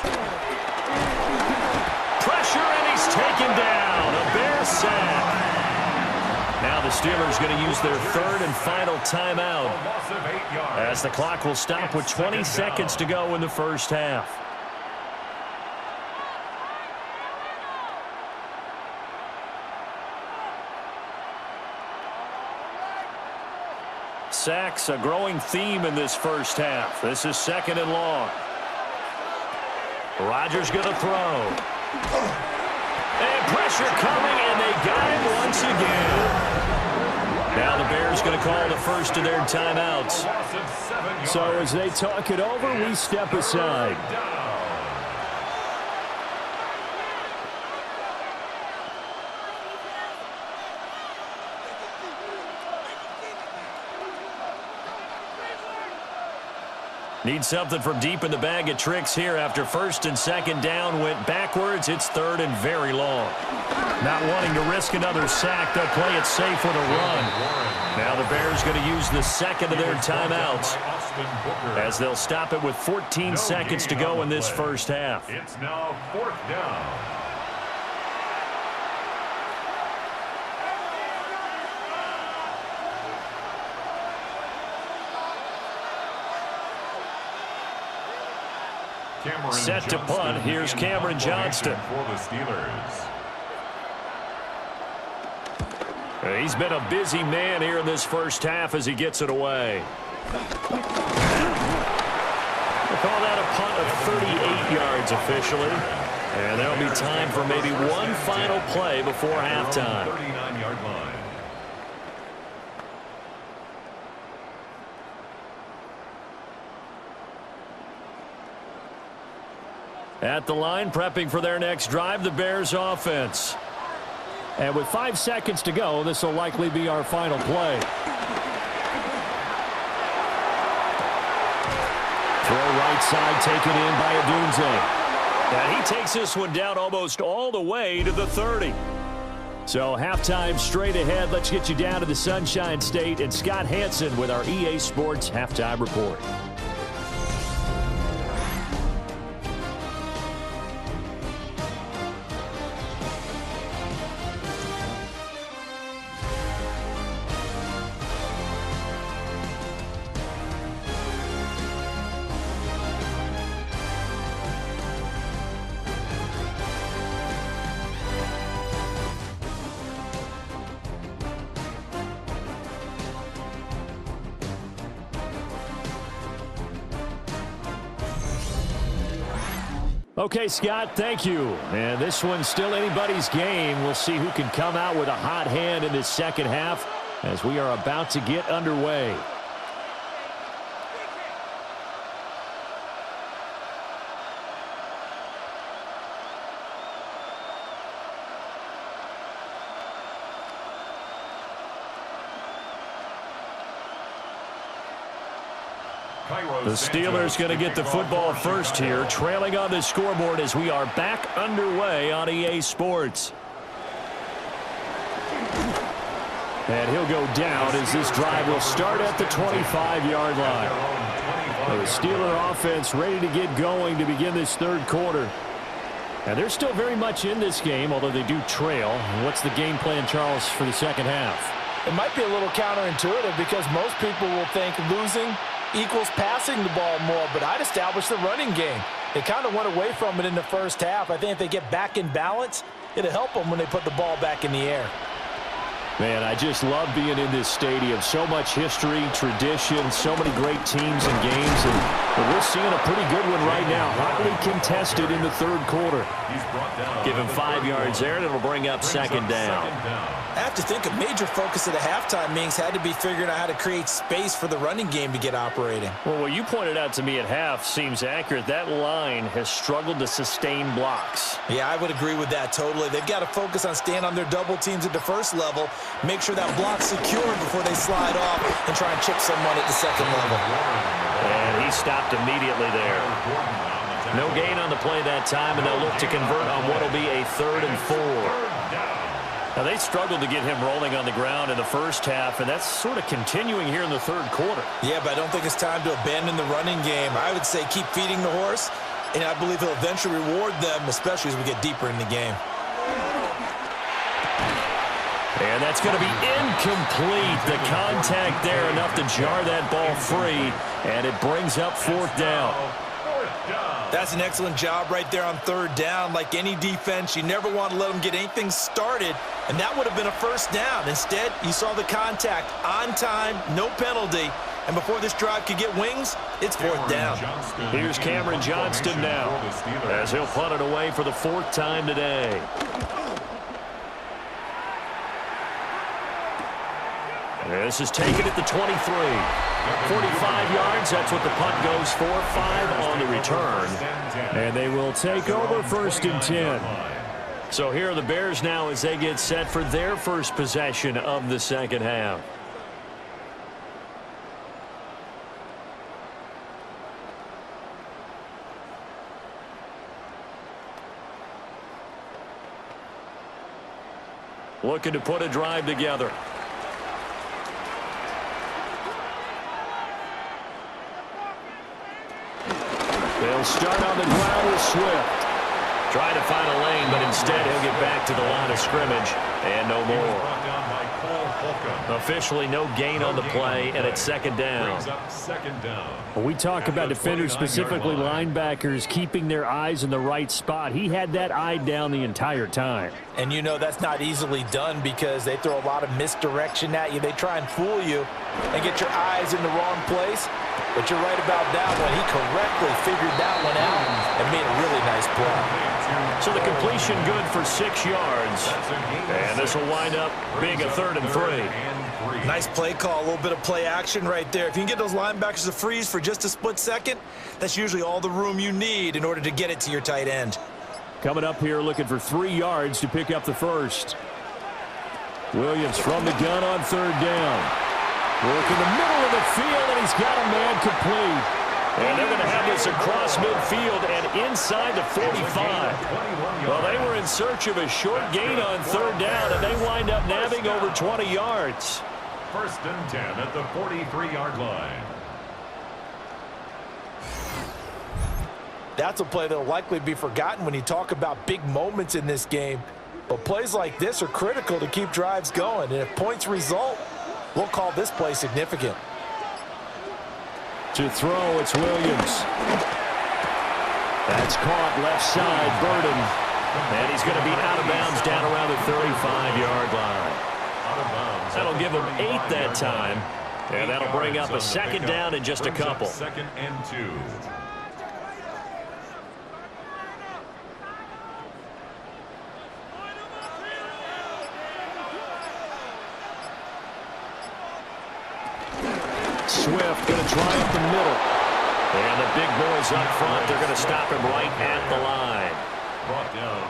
Pressure, and he's taken down. A Bear sack. Now the Steelers going to use their 3rd and final timeout as the clock will stop with 20 seconds to go in the first half. Sacks, a growing theme in this first half. This is 2nd and long. Rodgers going to throw. And pressure coming, and they got him once again. Now the Bears going to call the first of their timeouts. So as they talk it over, we step aside. Need something from deep in the bag of tricks here after 1st and 2nd down went backwards. It's 3rd and very long. Not wanting to risk another sack, they'll play it safe with a run. Now the Bears going to use the 2nd of their timeouts as they'll stop it with 14 seconds to go in this first half. It's now 4th down. Set to punt. Here's Cameron Johnston. For the Steelers. He's been a busy man here in this first half as he gets it away. We'll call that a punt of 38 yards officially. And there'll be time for maybe one final play before halftime. 39-yard line. At the line, prepping for their next drive, the Bears offense. And with 5 seconds to go, this will likely be our final play. outside, taken in by Adunze. And he takes this one down almost all the way to the 30. So halftime straight ahead. Let's get you down to the Sunshine State and Scott Hansen with our EA Sports Halftime Report. Okay, Scott, thank you. And this one's still anybody's game. We'll see who can come out with a hot hand in this second half as we are about to get underway. The Steelers going to get the football first here, trailing on the scoreboard as we are back underway on EA Sports. And he'll go down as this drive will start at the 25-yard line. The Steeler offense ready to get going to begin this third quarter. And they're still very much in this game, although they do trail. What's the game plan, Charles, for the second half? It might be a little counterintuitive because most people will think losing equals passing the ball more, but I'd establish the running game. They kind of went away from it in the first half. I think if they get back in balance, it'll help them when they put the ball back in the air. Man, I just love being in this stadium. So much history, tradition, so many great teams and games. And we're seeing a pretty good one right now. Hotly contested in the third quarter. Give him 5 yards there, and it'll bring up second down. I have to think a major focus of the halftime meetings had to be figuring out how to create space for the running game to get operating. Well, what you pointed out to me at half seems accurate. That line has struggled to sustain blocks. Yeah, I would agree with that totally. They've got to focus on staying on their double teams at the first level, make sure that block's secure before they slide off and try and chip someone at the second level. And he stopped immediately there. No gain on the play that time, and they'll look to convert on what will be a 3rd and 4. Now, they struggled to get him rolling on the ground in the first half, and that's sort of continuing here in the third quarter. Yeah, but I don't think it's time to abandon the running game. I would say keep feeding the horse, and I believe he'll eventually reward them, especially as we get deeper in the game. And that's going to be incomplete. The contact there enough to jar that ball free, and it brings up 4th down. That's an excellent job right there on 3rd down. Like any defense, you never want to let them get anything started, and that would have been a 1st down. Instead, you saw the contact on time, no penalty, and before this drive could get wings, it's 4th down. Here's Cameron Johnston now as he'll punt it away for the 4th time today. This is taken at the 23. 45 yards, that's what the punt goes for. 5 on the return. And they will take over 1st and 10. So here are the Bears now as they get set for their first possession of the second half. Looking to put a drive together. They'll start on the ground with Swift. Trying to find a lane, but instead he'll get back to the line of scrimmage and no more. Officially no gain on the play, and it's 2nd down. When we talk about defenders, specifically linebackers, keeping their eyes in the right spot, he had that eye down the entire time. And you know that's not easily done because they throw a lot of misdirection at you. They try and fool you and get your eyes in the wrong place. But you're right about that one. He correctly figured that one out and made a really nice play. So the completion good for 6 yards. And this will wind up being a 3rd and 3. Nice play call, a little bit of play action right there. If you can get those linebackers to freeze for just a split second, that's usually all the room you need in order to get it to your tight end. Coming up here looking for 3 yards to pick up the first. Williams from the gun on 3rd down. Work in the middle of the field, and he's got a man complete. And they're going to have this across midfield and inside the 45. Well, they were in search of a short gain on third down, and they wind up nabbing over 20 yards. 1st and 10 at the 43-yard line. That's a play that will likely be forgotten when you talk about big moments in this game. But plays like this are critical to keep drives going. And if points result, we'll call this play significant. To throw, it's Williams. That's caught left side, Burden. And he's going to be out of bounds down around the 35-yard line. That'll give him 8 that time. And that'll bring up a 2nd down in just a couple. 2nd and 2. Swift going to try up the middle. And the big boys up front, they're going to stop him right at the line.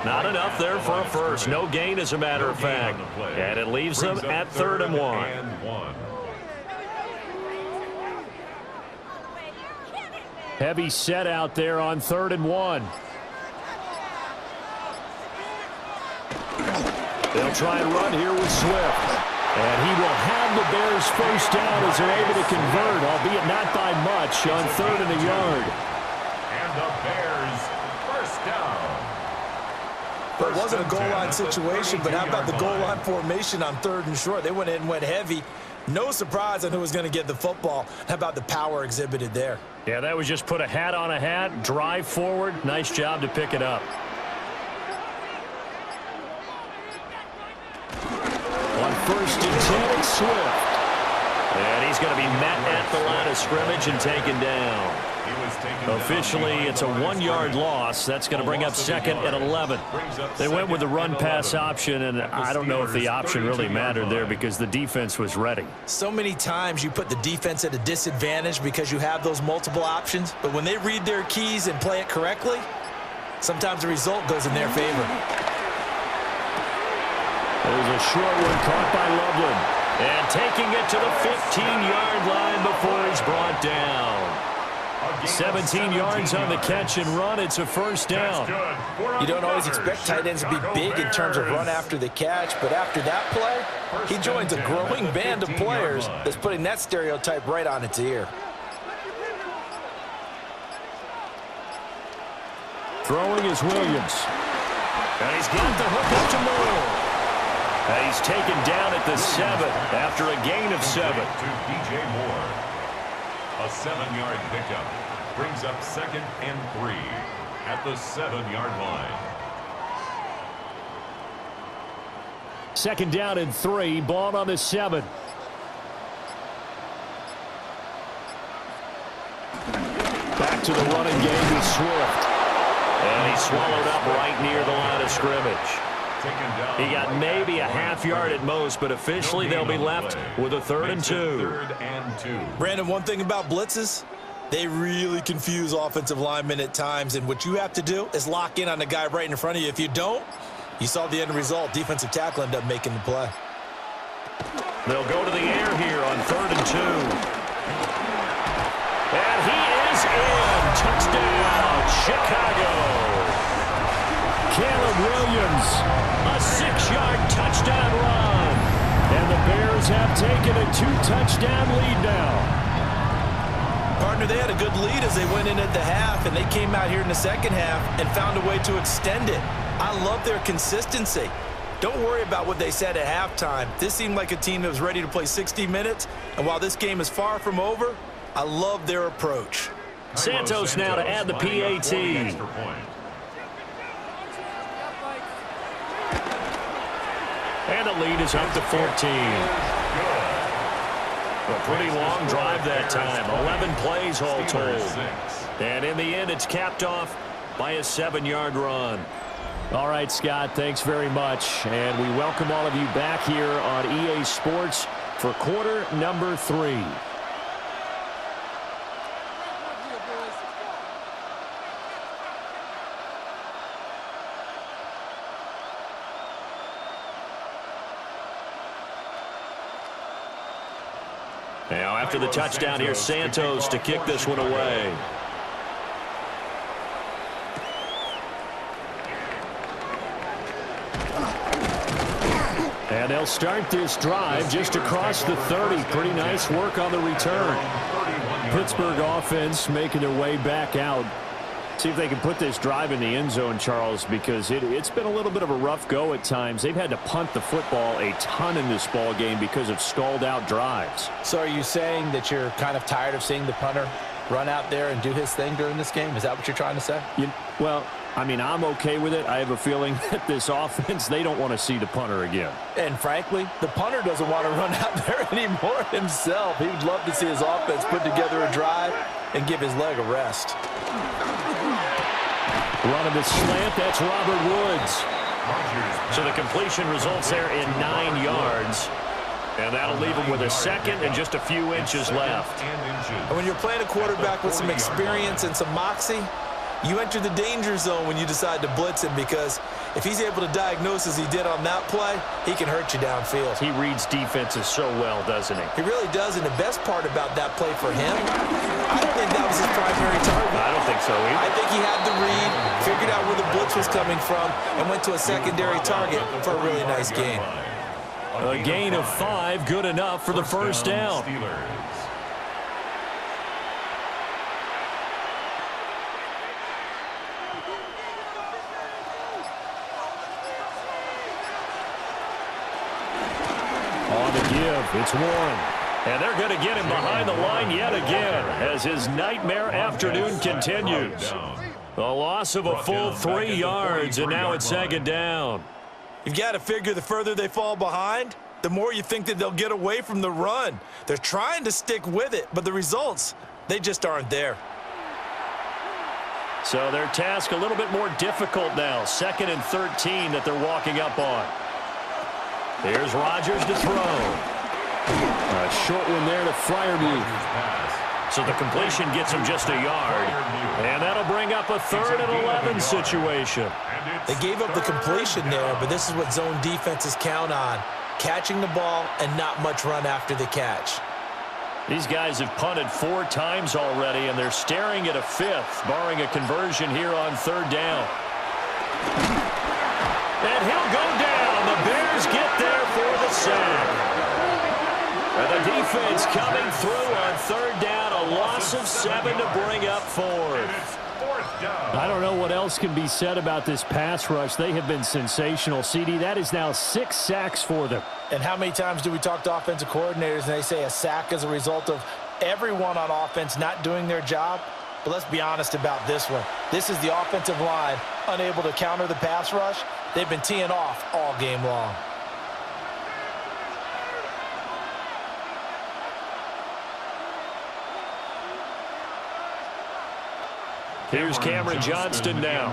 Not enough there for a first. No gain, as a matter of fact. And it leaves them at 3rd and 1. Heavy set out there on 3rd and 1. They'll try and run here with Swift. And he will have the Bears first down as they're able to convert, albeit not by much, on 3rd and a yard. And the Bears first down. But it wasn't a goal line situation, but how about the goal line formation on 3rd and short? They went in and went heavy. No surprise on who was going to get the football. How about the power exhibited there? Yeah, that was just put a hat on a hat, drive forward. Nice job to pick it up. On 1st and 10, it's Swift. And he's going to be met at the line of scrimmage and taken down. Officially, it's a 1-yard loss. That's going to bring up 2nd and 11. They went with the run-pass option, and I don't know if the option really mattered there because the defense was ready. So many times you put the defense at a disadvantage because you have those multiple options, but when they read their keys and play it correctly, sometimes the result goes in their favor. There's a short one caught by Loveland. And taking it to the 15-yard line before he's brought down. 17 yards on the catch and run. It's a first down. You don't always expect tight ends to be big in terms of run after the catch, but after that play, he joins a growing band of players that's putting that stereotype right on its ear. Throwing is Williams. And he's got the hook up to Moore. And he's taken down at the 7 after a gain of 7. To DJ Moore. A 7-yard pickup brings up 2nd and 3 at the 7-yard line. 2nd down and 3, ball on the 7. Back to the running game with Swift. And he's swallowed up right near the line of scrimmage. He got maybe a half-yard at most, but officially they'll be left with a 3rd and 2. Brandon, one thing about blitzes, they really confuse offensive linemen at times, and what you have to do is lock in on the guy right in front of you. If you don't, you saw the end result. Defensive tackle ended up making the play. They'll go to the air here on 3rd and 2. And he is in. Touchdown, Chicago. Caleb Williams, a 6-yard touchdown run. And the Bears have taken a 2-touchdown lead now. Partner, they had a good lead as they went in at the half, and they came out here in the second half and found a way to extend it. I love their consistency. Don't worry about what they said at halftime. This seemed like a team that was ready to play 60 minutes, and while this game is far from over, I love their approach. Santos now to add the PAT. And the lead is up to 14. A pretty long drive that time. 11 plays all told. And in the end, it's capped off by a 7-yard run. All right, Scott, thanks very much. And we welcome all of you back here on EA Sports for quarter number 3. Now, after the touchdown, here's Santos to kick this one away. And they'll start this drive just across the 30. Pretty nice work on the return. Pittsburgh offense making their way back out. See if they can put this drive in the end zone, Charles, because it's been a little bit of a rough go at times. They've had to punt the football a ton in this ball game because of stalled-out drives. So are you saying that you're kind of tired of seeing the punter run out there and do his thing during this game? Is that what you're trying to say? Well, I mean, I'm okay with it. I have a feeling that this offense, they don't want to see the punter again. And frankly, the punter doesn't want to run out there anymore himself. He would love to see his offense put together a drive and give his leg a rest. Running the slant, that's Robert Woods. So the completion results there in 9 yards. And that'll leave him with a second and just a few inches left. And when you're playing a quarterback with some experience and some moxie, you enter the danger zone when you decide to blitz him, because if he's able to diagnose as he did on that play, he can hurt you downfield. He reads defenses so well, doesn't he? He really does, and the best part about that play for him, I don't think that was his primary target. I don't think so either. I think he had the read, figured out where the blitz was coming from, and went to a secondary target for a really nice gain. A gain of 5, good enough for the first down. On the give, it's Warren. And they're going to get him behind the line yet again as his nightmare afternoon continues. A loss of a full 3 yards, and now it's second down. You've got to figure the further they fall behind, the more you think that they'll get away from the run. They're trying to stick with it, but the results, they just aren't there. So their task a little bit more difficult now. 2nd and 13 that they're walking up on. Here's Rodgers to throw. A short one there to Freiermuth. So the completion gets him just a yard. And that'll bring up a 3rd and 11 situation. They gave up the completion there, but this is what zone defenses count on. Catching the ball and not much run after the catch. These guys have punted 4 times already, and they're staring at a 5th, barring a conversion here on 3rd down. And he'll go down. The Bears get there for the sack. And the defense coming through on 3rd down. A loss of 7 to bring up 4th. I don't know what else can be said about this pass rush. They have been sensational. CD, that is now 6 sacks for them. And how many times do we talk to offensive coordinators and they say a sack is a result of everyone on offense not doing their job? But let's be honest about this one. This is the offensive line unable to counter the pass rush. They've been teeing off all game long. Here's Cameron Johnston now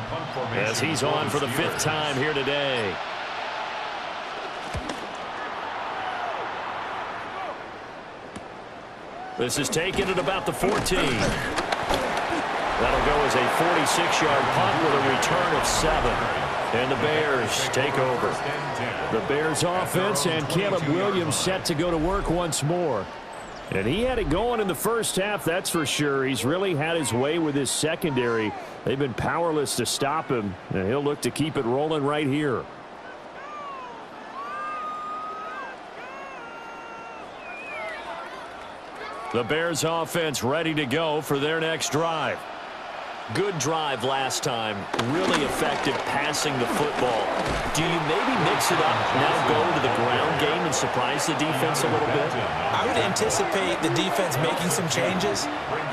as he's on for the 5th time here today. This is taken at about the 14. That'll go as a 46-yard punt with a return of 7. And the Bears take over. The Bears offense and Caleb Williams set to go to work once more. And he had it going in the first half, that's for sure. He's really had his way with his secondary. They've been powerless to stop him, and he'll look to keep it rolling right here. The Bears offense ready to go for their next drive. Good drive last time. Really effective passing the football. Do you maybe mix it up, now go to the ground game and surprise the defense a little bit? I would anticipate the defense making some changes,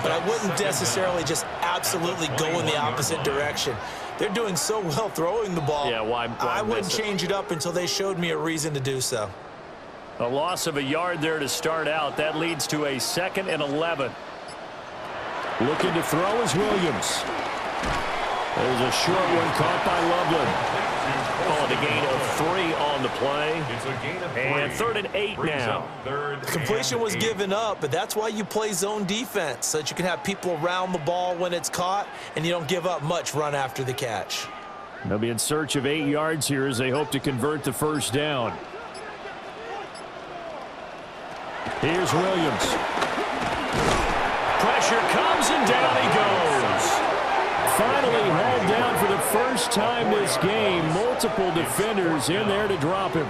but I wouldn't necessarily just absolutely go in the opposite direction. They're doing so well throwing the ball. Yeah, why I wouldn't change it up until they showed me a reason to do so. A loss of a yard there to start out. That leads to a 2nd and 11. Looking to throw is Williams. There's a short one caught by Loveland. Oh, the gain of 3 on the play. And 3rd and 8 now. The completion was given up, but that's why you play zone defense, so that you can have people around the ball when it's caught, and you don't give up much run after the catch. They'll be in search of 8 yards here as they hope to convert the first down. Here's Williams. Pressure comes, and down he goes. Finally hauled down for the first time this game. Multiple defenders in there to drop him.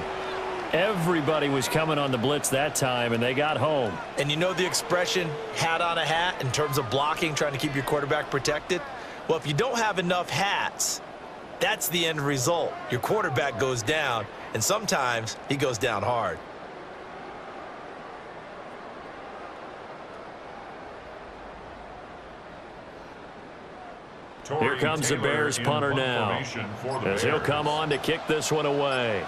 Everybody was coming on the blitz that time, and they got home. And you know the expression, hat on a hat, in terms of blocking, trying to keep your quarterback protected? Well, if you don't have enough hats, that's the end result. Your quarterback goes down, and sometimes he goes down hard. Here comes the Bears punter now, as he'll come on to kick this one away.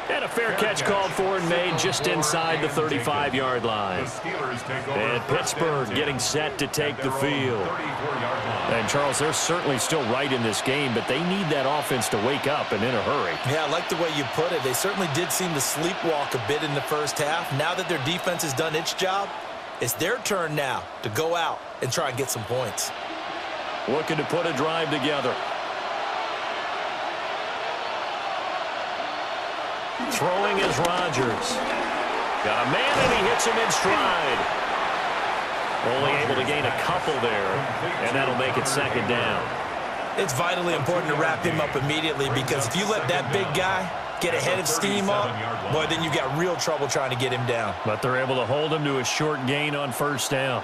And a fair catch called for and made just inside the 35-yard line. And Pittsburgh getting set to take the field. And, Charles, they're certainly still right in this game, but they need that offense to wake up and in a hurry. Yeah, I like the way you put it. They certainly did seem to sleepwalk a bit in the first half. Now that their defense has done its job, it's their turn now to go out and try and get some points. Looking to put a drive together. Throwing is Rodgers. Got a man, and he hits him in stride. Only able to gain a couple there, and that'll make it second down. It's vitally important to wrap him up immediately, because if you let that big guy get ahead of steam up, boy, then you got real trouble trying to get him down. But they're able to hold him to a short gain on first down.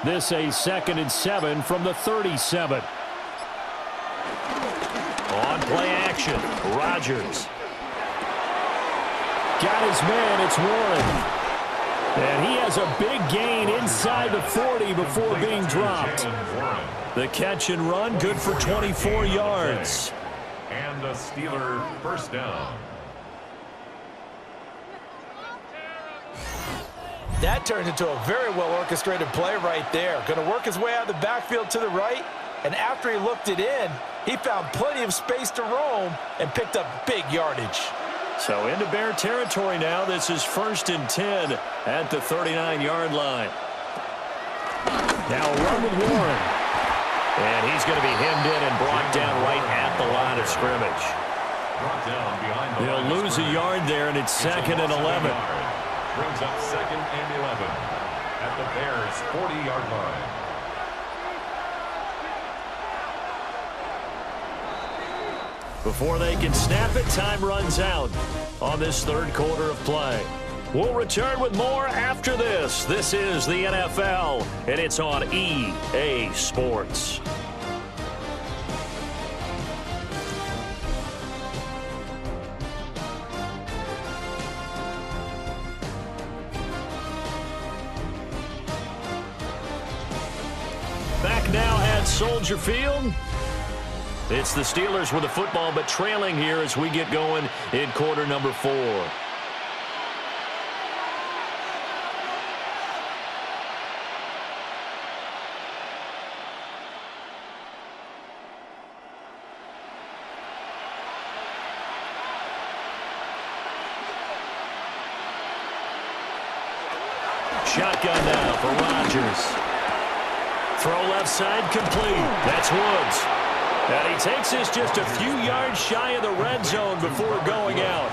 This a 2nd and 7 from the 37. On play action, Rodgers. Got his man, it's Warren. And he has a big gain inside the 40 before being dropped. The catch and run, good for 24 yards. And a Steeler first down. That turned into a very well-orchestrated play right there. Going to work his way out of the backfield to the right, and after he looked it in, he found plenty of space to roam and picked up big yardage. So into Bear territory now. This is 1st and 10 at the 39-yard line. Now a run with Warren. And he's going to be hemmed in and brought down right at the line of scrimmage. They'll lose a yard there, and it's 2nd and 11. Brings up 2nd and 11 at the Bears' 40-yard line. Before they can snap it, time runs out on this third quarter of play. We'll return with more after this. This is the NFL, and it's on EA Sports. Back now at Soldier Field. It's the Steelers with the football, but trailing here as we get going in quarter number 4. Shotgun now for Rodgers. Throw left side complete. That's Woods. And he takes this just a few yards shy of the red zone before going out.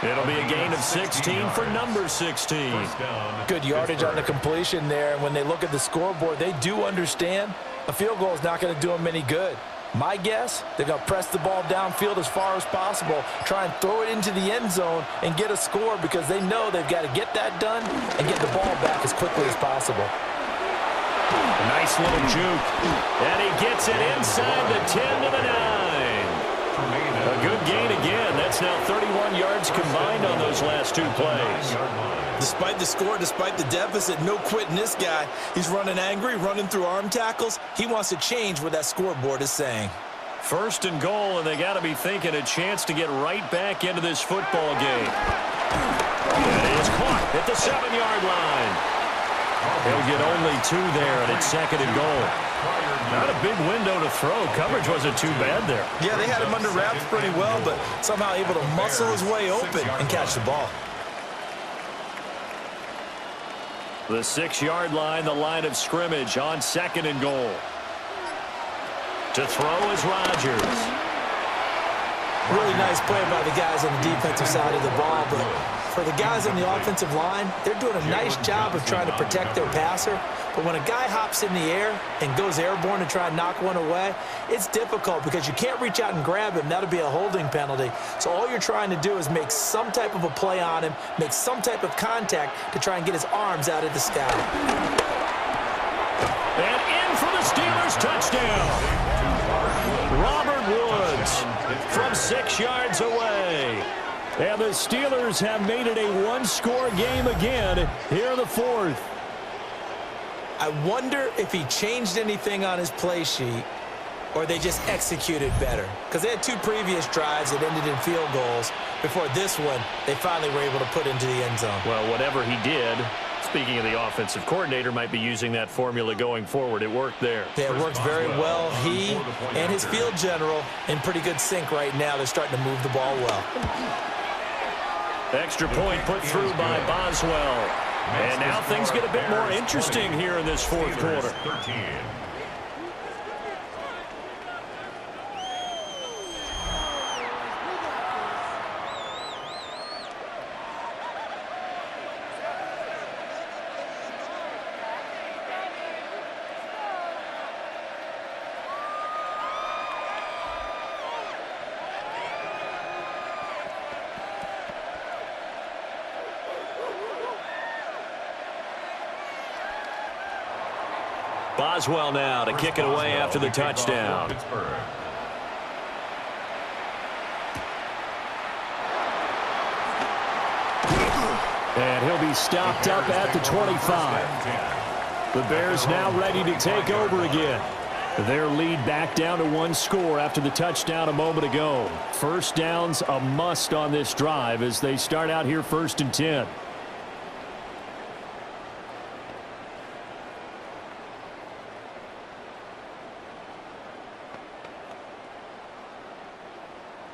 It'll be a gain of 16 for number 16. Good yardage on the completion there. And when they look at the scoreboard, they do understand a field goal is not going to do them any good. My guess, they're going to press the ball downfield as far as possible, try and throw it into the end zone and get a score, because they know they've got to get that done and get the ball back as quickly as possible. Nice little juke. And he gets it inside the 10 to the 9. A good gain again. That's now 31 yards combined on those last 2 plays. Despite the score, despite the deficit, no quitting this guy. He's running angry, running through arm tackles. He wants to change what that scoreboard is saying. 1st and goal, and they got to be thinking a chance to get right back into this football game. And he is caught at the 7-yard line. He'll get only 2 there, and it's 2nd and goal. Not a big window to throw. Coverage wasn't too bad there. Yeah, they had him under wraps pretty well, but somehow able to muscle his way open and catch the ball. The 6-yard line, the line of scrimmage on 2nd and goal. To throw is Rodgers. Really nice play by the guys on the defensive side of the ball, but for the guys on the offensive line, they're doing a nice job of trying to protect their passer, But when a guy hops in the air and goes airborne to try and knock one away, it's difficult because you can't reach out and grab him. That'll be a holding penalty. So all you're trying to do is make some type of a play on him, make some type of contact to try and get his arms out of the sky. And in for the Steelers touchdown. Robert Woods from 6 yards away. And the Steelers have made it a one-score game again here in the fourth. I wonder if he changed anything on his play sheet or they just executed better. Because they had 2 previous drives that ended in field goals. Before this one, they finally were able to put into the end zone. Well, whatever he did, speaking of the offensive coordinator, might be using that formula going forward. It worked there. Yeah, it works very well. He and his field general in pretty good sync right now. They're starting to move the ball well. Extra point put through by Boswell. And now things get a bit more interesting here in this fourth quarter. Boswell now to kick it away after the touchdown. And he'll be stopped up at the 25. The Bears now ready to take over again. Their lead back down to 1 score after the touchdown a moment ago. First down's a must on this drive as they start out here 1st and 10.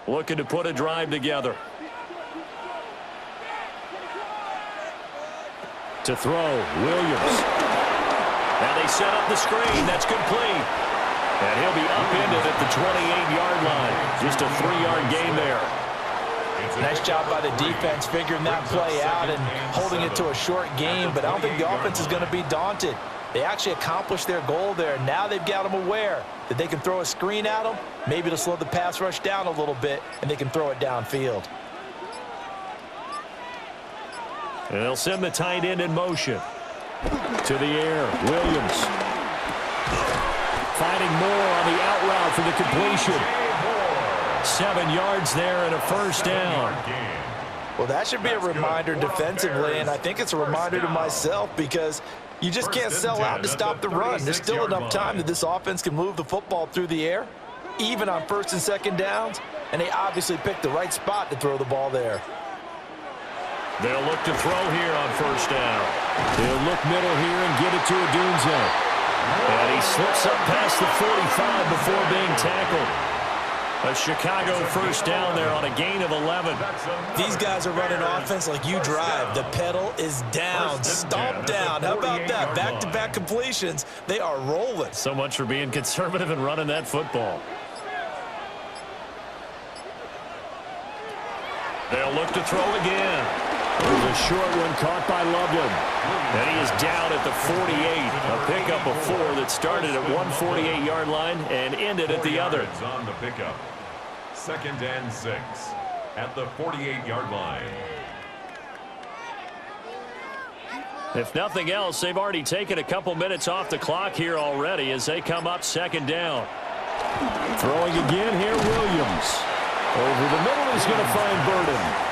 Looking to put a drive together. To throw, Williams. Now they set up the screen. That's complete. And he'll be upended at the 28-yard line. Just a 3-yard gain there. Nice job by the defense figuring that play out and holding it to a short game, but I don't think the offense is going to be daunted. They actually accomplished their goal there. Now they've got them aware that they can throw a screen at them. Maybe it'll slow the pass rush down a little bit, and they can throw it downfield. And they'll send the tight end in motion. To the air, Williams. Finding more on the out route for the completion. 7 yards there and a first down. Well, that should be a reminder defensively, and I think it's a reminder to myself because you just can't sell out to stop the run. There's still enough time that this offense can move the football through the air, even on 1st and 2nd downs, and they obviously picked the right spot to throw the ball there. They'll look to throw here on 1st down. They'll look middle here and get it to Odunze. And he slips up past the 45 before being tackled. A Chicago 1st down there on a gain of 11. These guys are running offense like you drive. The pedal is down, stomp down. How about that? Back-to-back completions. They are rolling. So much for being conservative and running that football. They'll look to throw again. There's a short one caught by Loveland. And he is down at the 48. A pickup of 4 that started at 148-yard line and ended at the other. On the pickup. 2nd and 6 at the 48-yard line. If nothing else, they've already taken a couple minutes off the clock here already as they come up 2nd down. Throwing again here, Williams. Over the middle, he's going to find Burden.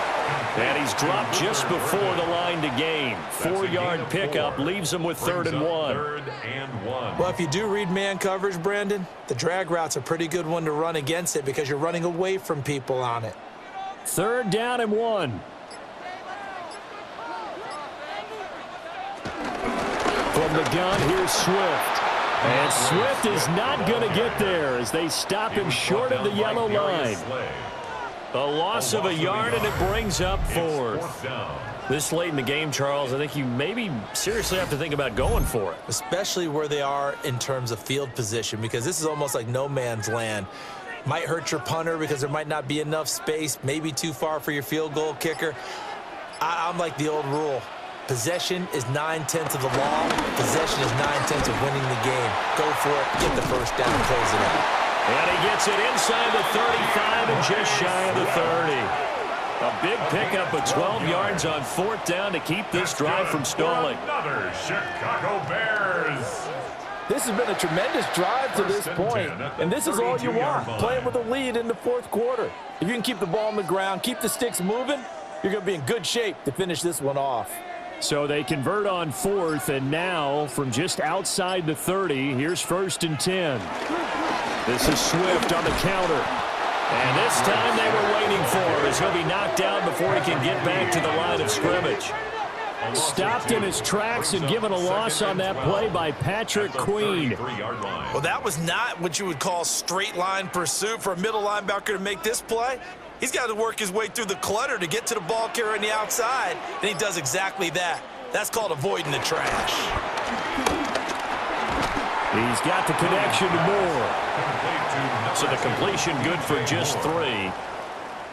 And he's dropped just before the line to gain. 4-yard pickup leaves him with 3rd and 1. 3rd and 1. Well, if you do read man coverage, Brandon, the drag route's a pretty good one to run against it because you're running away from people on it. 3rd down and 1. From the gun, here's Swift. And Swift is not going to get there as they stop him short of the yellow line. A loss of a yard, and it brings up 4th. This late in the game, Charles, I think you maybe seriously have to think about going for it. Especially where they are in terms of field position, because this is almost like no man's land. Might hurt your punter because there might not be enough space, maybe too far for your field goal kicker. I'm like the old rule. Possession is 9/10 of the law. Possession is 9/10 of winning the game. Go for it. Get the first down and close it out. And he gets it inside the 35 and just shy of the 30. A big pickup of 12 yards on 4th down to keep this drive from stalling. Another Chicago Bears. This has been a tremendous drive to this point, and this is all you want, playing with a lead in the 4th quarter. If you can keep the ball on the ground, keep the sticks moving, you're going to be in good shape to finish this one off. So they convert on 4th, and now from just outside the 30, here's 1st and 10. This is Swift on the counter. And this time they were waiting for him as he'll be knocked down before he can get back to the line of scrimmage. Stopped in his tracks and given a loss on that play by Patrick Queen. Well, that was not what you would call straight line pursuit for a middle linebacker to make this play. He's got to work his way through the clutter to get to the ball carrier on the outside, and he does exactly that. That's called avoiding the trash. He's got the connection to Moore. So the completion good for just 3.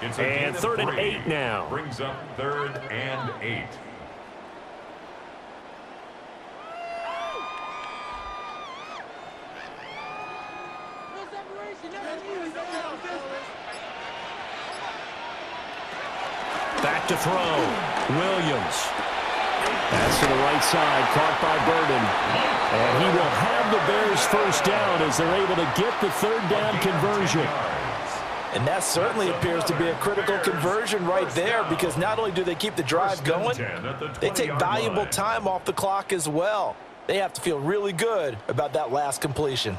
And 3rd and 8 now. Brings up 3rd and 8. Back to throw. Williams. Pass to the right side, caught by Burden. And he will have the Bears first down as they're able to get the 3rd down conversion. And that certainly appears to be a critical conversion right there, because not only do they keep the drive going, they take valuable time off the clock as well. They have to feel really good about that last completion.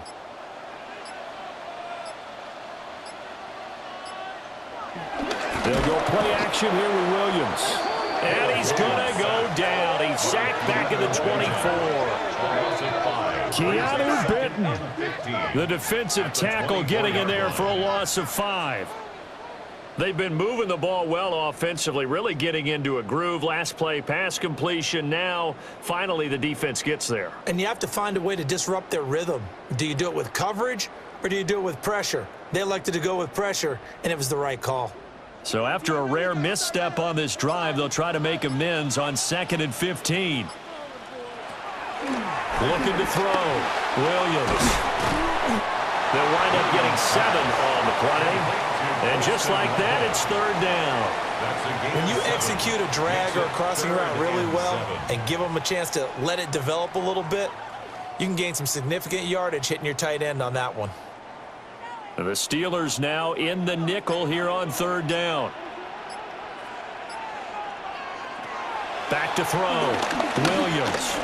They'll go play action here with Williams. And he's going to go down. He's sacked back at the 24. Keanu Benton. The defensive tackle getting in there for a loss of 5. They've been moving the ball well offensively, really getting into a groove. Last play, pass completion. Now, finally, the defense gets there. And you have to find a way to disrupt their rhythm. Do you do it with coverage, or do you do it with pressure? They elected to go with pressure, and it was the right call. So after a rare misstep on this drive, they'll try to make amends on 2nd and 15. Looking to throw. Williams. They'll wind up getting 7 on the play. And just like that, it's 3rd down. When you execute a drag or a crossing route really well and give them a chance to let it develop a little bit, you can gain some significant yardage hitting your tight end on that one. The Steelers now in the nickel here on 3rd down. Back to throw. Williams.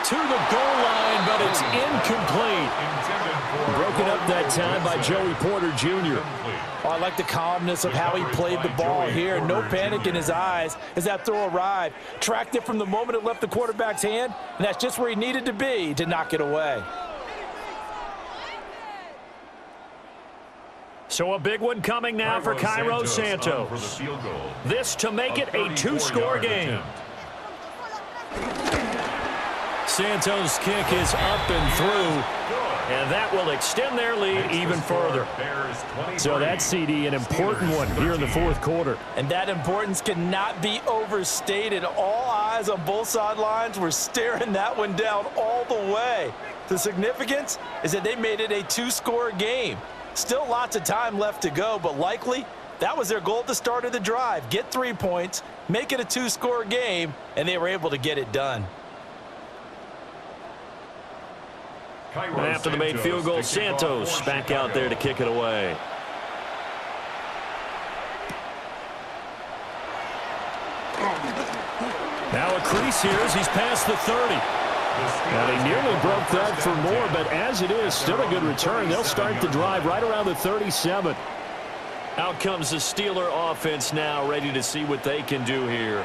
To the goal line, but it's incomplete. Broken up that time by Joey Porter Jr. Oh, I like the calmness of how he played the ball here. No panic in his eyes as that throw arrived. Tracked it from the moment it left the quarterback's hand, and that's just where he needed to be to knock it away. So a big one coming now for Cairo Santos. This to make it a 2-score game. Santos' kick is up and through, and that will extend their lead even further. So that's, CD, an important one here in the 4th quarter. And that importance cannot be overstated. All eyes on both sidelines were staring that one down all the way. The significance is that they made it a 2-score game. Still lots of time left to go, but likely that was their goal at the start of the drive. Get 3 points, make it a 2-score game, and they were able to get it done. And after the made field goal, Santos back out there to kick it away. Now a crease here as he's past the 30. Now, they nearly broke that for more, but as it is, still a good return. They'll start the drive right around the 37. Out comes the Steeler offense now, ready to see what they can do here.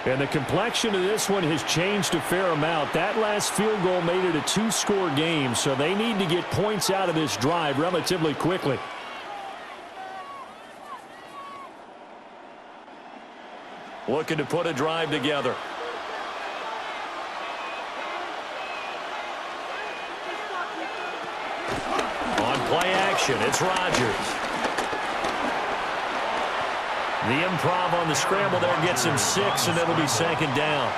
And the complexion of this one has changed a fair amount. That last field goal made it a 2-score game, so they need to get points out of this drive relatively quickly. Looking to put a drive together. On play action, it's Rodgers. The improv on the scramble there gets him 6, and it'll be second down.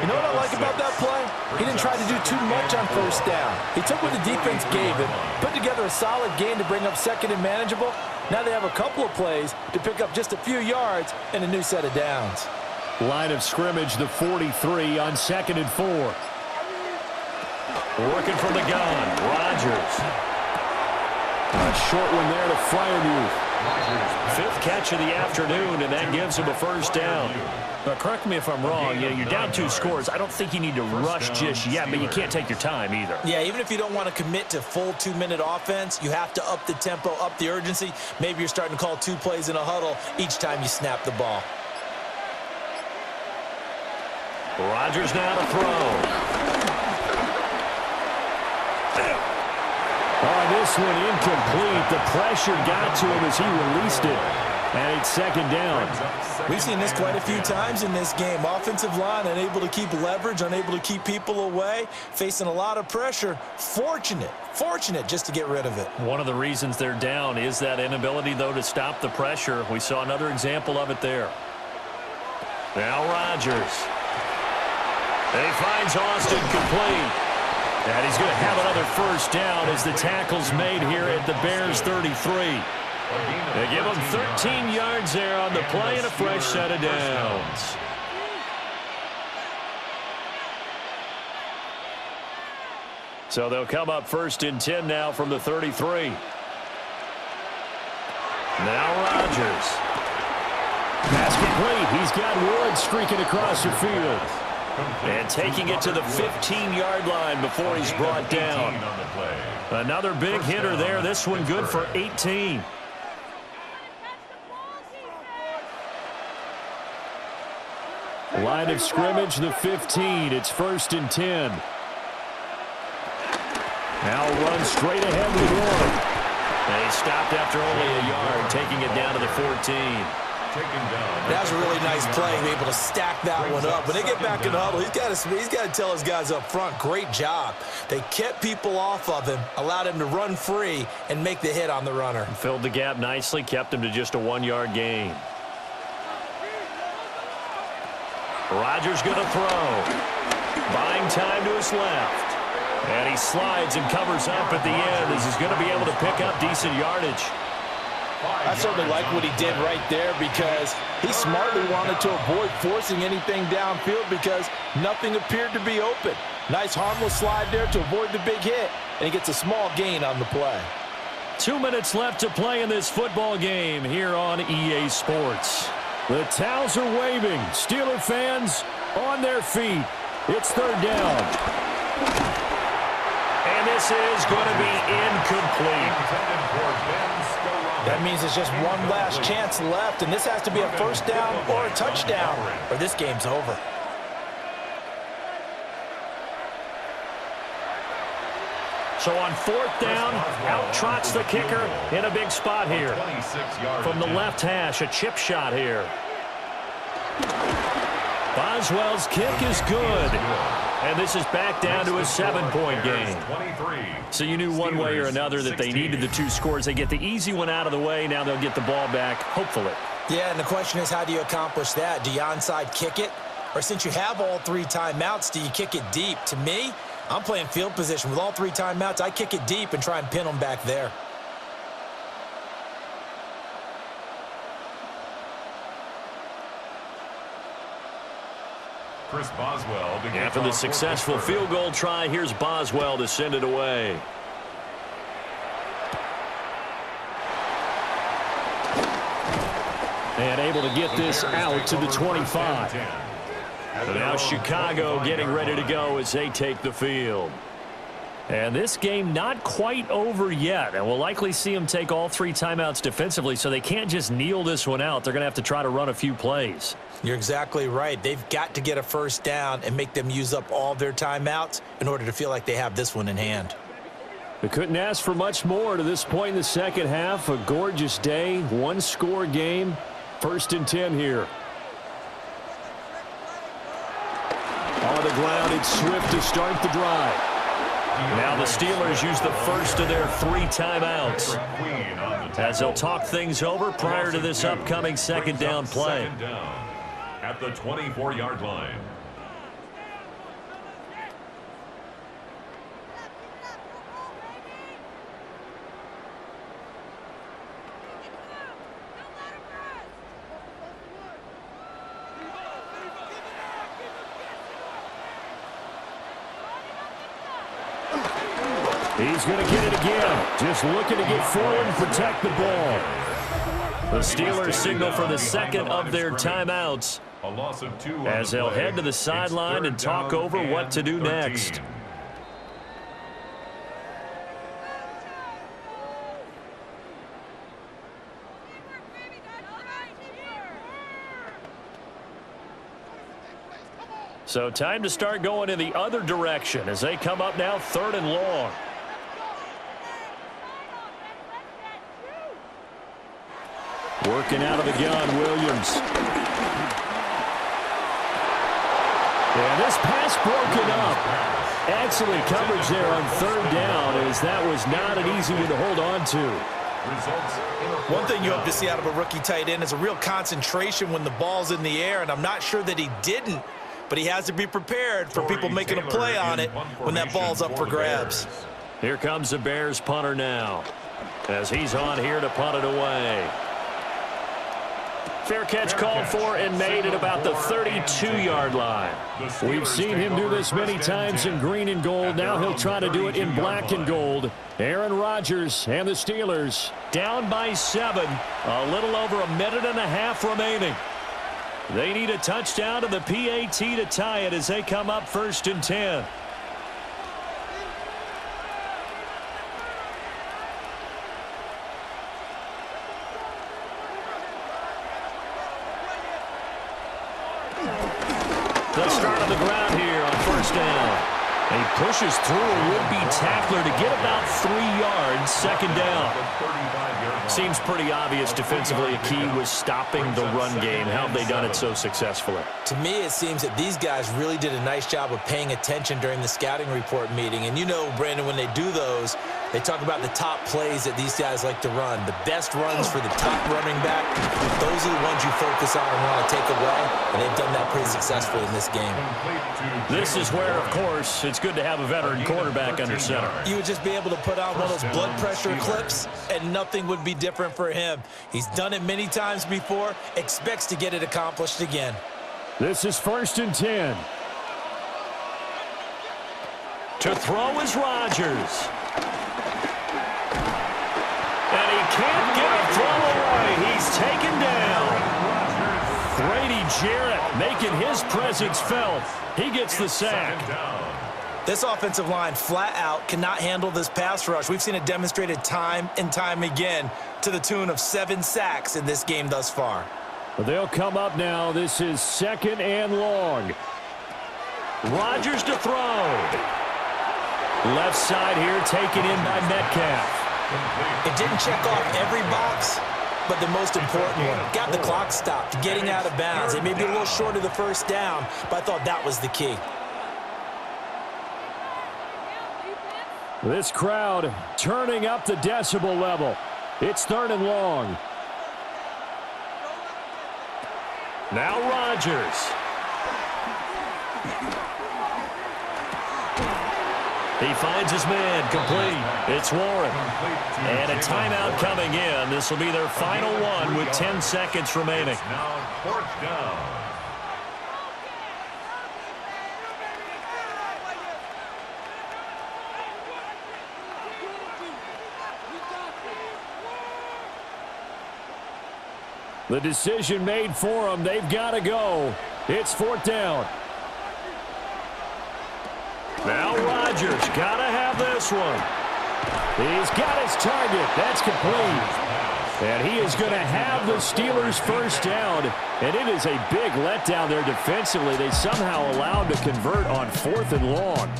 You know what I like about that play? He didn't try to do too much on first down. He took what the defense gave him, put together a solid gain to bring up second and manageable. Now they have a couple of plays to pick up just a few yards and a new set of downs. Line of scrimmage, the 43 on 2nd and 4. Working from the gun, Rodgers. A short one there to Freiermuth. 5th catch of the afternoon, and that gives him a first down. But correct me if I'm wrong, you're down 2 scores. I don't think you need to rush just yet, but you can't take your time either. Yeah, even if you don't want to commit to full 2-minute offense, you have to up the tempo, up the urgency. Maybe you're starting to call 2 plays in a huddle each time you snap the ball. Rodgers now to throw. Oh, this one incomplete. The pressure got to him as he released it. And it's second down. We've seen this quite a few times in this game. Offensive line unable to keep leverage, unable to keep people away, facing a lot of pressure. Fortunate just to get rid of it. One of the reasons they're down is that inability, though, to stop the pressure. We saw another example of it there. Now Rodgers. And he finds Austin complete. And he's going to have another first down as the tackle's made here at the Bears 33. They give him 13 yards there on the play and a fresh set of downs. So they'll come up 1st and 10 now from the 33. Now Rodgers. Pass complete. He's got Wood streaking across the field. And taking it to the 15-yard line before he's brought down. Another big hitter there. This one good for 18. Line of scrimmage, the 15. It's 1st and 10. Now run straight ahead with one. And he stopped after only a yard, taking it down to the 14. That was a really nice play, able to stack that one up. When they get back in the huddle, he's got to tell his guys up front, great job. They kept people off of him, allowed him to run free and make the hit on the runner. Filled the gap nicely, kept him to just a 1-yard gain. Rodgers going to throw. Buying time to his left. And he slides and covers up at the end as he's going to be able to pick up decent yardage. I certainly like what he did right there because he smartly wanted to avoid forcing anything downfield because nothing appeared to be open. Nice harmless slide there to avoid the big hit, and he gets a small gain on the play. 2 minutes left to play in this football game here on EA Sports. The towels are waving. Steeler fans on their feet. It's 3rd down. And this is going to be incomplete. That means there's just one last chance left, and this has to be a first down or a touchdown, or this game's over. So on 4th down, out trots the kicker in a big spot here. From the left hash, a chip shot here. Boswell's kick is good. And this is back down to a 7-point game. So you knew one way or another that they needed the 2 scores. They get the easy one out of the way. Now they'll get the ball back, hopefully. Yeah, and the question is, how do you accomplish that? Do you onside kick it? Or since you have all 3 timeouts, do you kick it deep? To me, I'm playing field position. With all 3 timeouts, I kick it deep and try and pin them back there. Chris Boswell. After the successful field goal try, here's Boswell to send it away. And able to get this out to the 25. So now Chicago getting ready to go as they take the field. And this game not quite over yet. And we'll likely see them take all 3 timeouts defensively, so they can't just kneel this one out. They're going to have to try to run a few plays. You're exactly right. They've got to get a first down and make them use up all their timeouts in order to feel like they have this one in hand. They couldn't ask for much more to this point in the second half. A gorgeous day, 1-score game. 1st and 10 here. On the ground, it's Swift to start the drive. Now the Steelers use the first of their 3 timeouts as they'll talk things over prior to this upcoming second down play. Second down at the 24-yard line. He's going to get it again. Just looking to get forward and protect the ball. The Steelers signal for the second of their timeouts A loss of 2 as they'll head to the sideline and talk over what to do next. So time to start going in the other direction as they come up now 3rd and long. Working out of the gun, Williams. And this pass broken up. Excellent coverage there on 3rd down, as that was not an easy one to hold on to. One thing you hope to see out of a rookie tight end is a real concentration when the ball's in the air, and I'm not sure that he didn't, but he has to be prepared for people making a play on it when that ball's up for grabs. Here comes the Bears punter now as he's on here to punt it away. Fair catch called for and made at about the 32-yard line. We've seen him do this many times in green and gold. Now he'll try to do it in black and gold. Aaron Rodgers and the Steelers Down by 7. A little over a minute and a half remaining. They need a touchdown to the PAT to tie it as they come up 1st and 10. The start of the ground here on 1st down. He pushes through a would-be tackler to get about 3 yards. 2nd down. Seems pretty obvious defensively. A key was stopping the run game. How have they done it so successfully? To me, it seems that these guys really did a nice job of paying attention during the scouting report meeting. And you know, Brandon, when they do those, they talk about the top plays that these guys like to run. The best runs for the top running back, those are the ones you focus on and want to take away. And they've done that pretty successfully in this game. This is where, of course, it's good to have a veteran quarterback under center. You would just be able to put on one of those blood pressure clips, and nothing would be different for him. He's done it many times before, expects to get it accomplished again. This is 1st and 10. To throw is Rodgers. And he can't get a throw away. He's taken down. Grady Jarrett making his presence felt. He gets the sack. This offensive line flat out cannot handle this pass rush. We've seen it demonstrated time and time again to the tune of 7 sacks in this game thus far. Well, they'll come up now. This is 2nd and long. Rodgers to throw. Left side here taken in by Metcalf. It didn't check off every box, but the most important one. Got the clock stopped, getting out of bounds. It may be a little short of the 1st down, but I thought that was the key. This crowd turning up the decibel level. It's 3rd and long. Now Rodgers. He finds his man, complete. It's Warren. And a timeout coming in. This will be their final one with 10 seconds remaining. Now 4th down. The decision made for them. They've got to go. It's 4th down. Now Rodgers got to have this one. He's got his target. That's complete. And he is going to have the Steelers' 1st down. And it is a big letdown there defensively. They somehow allowed to convert on 4th and long.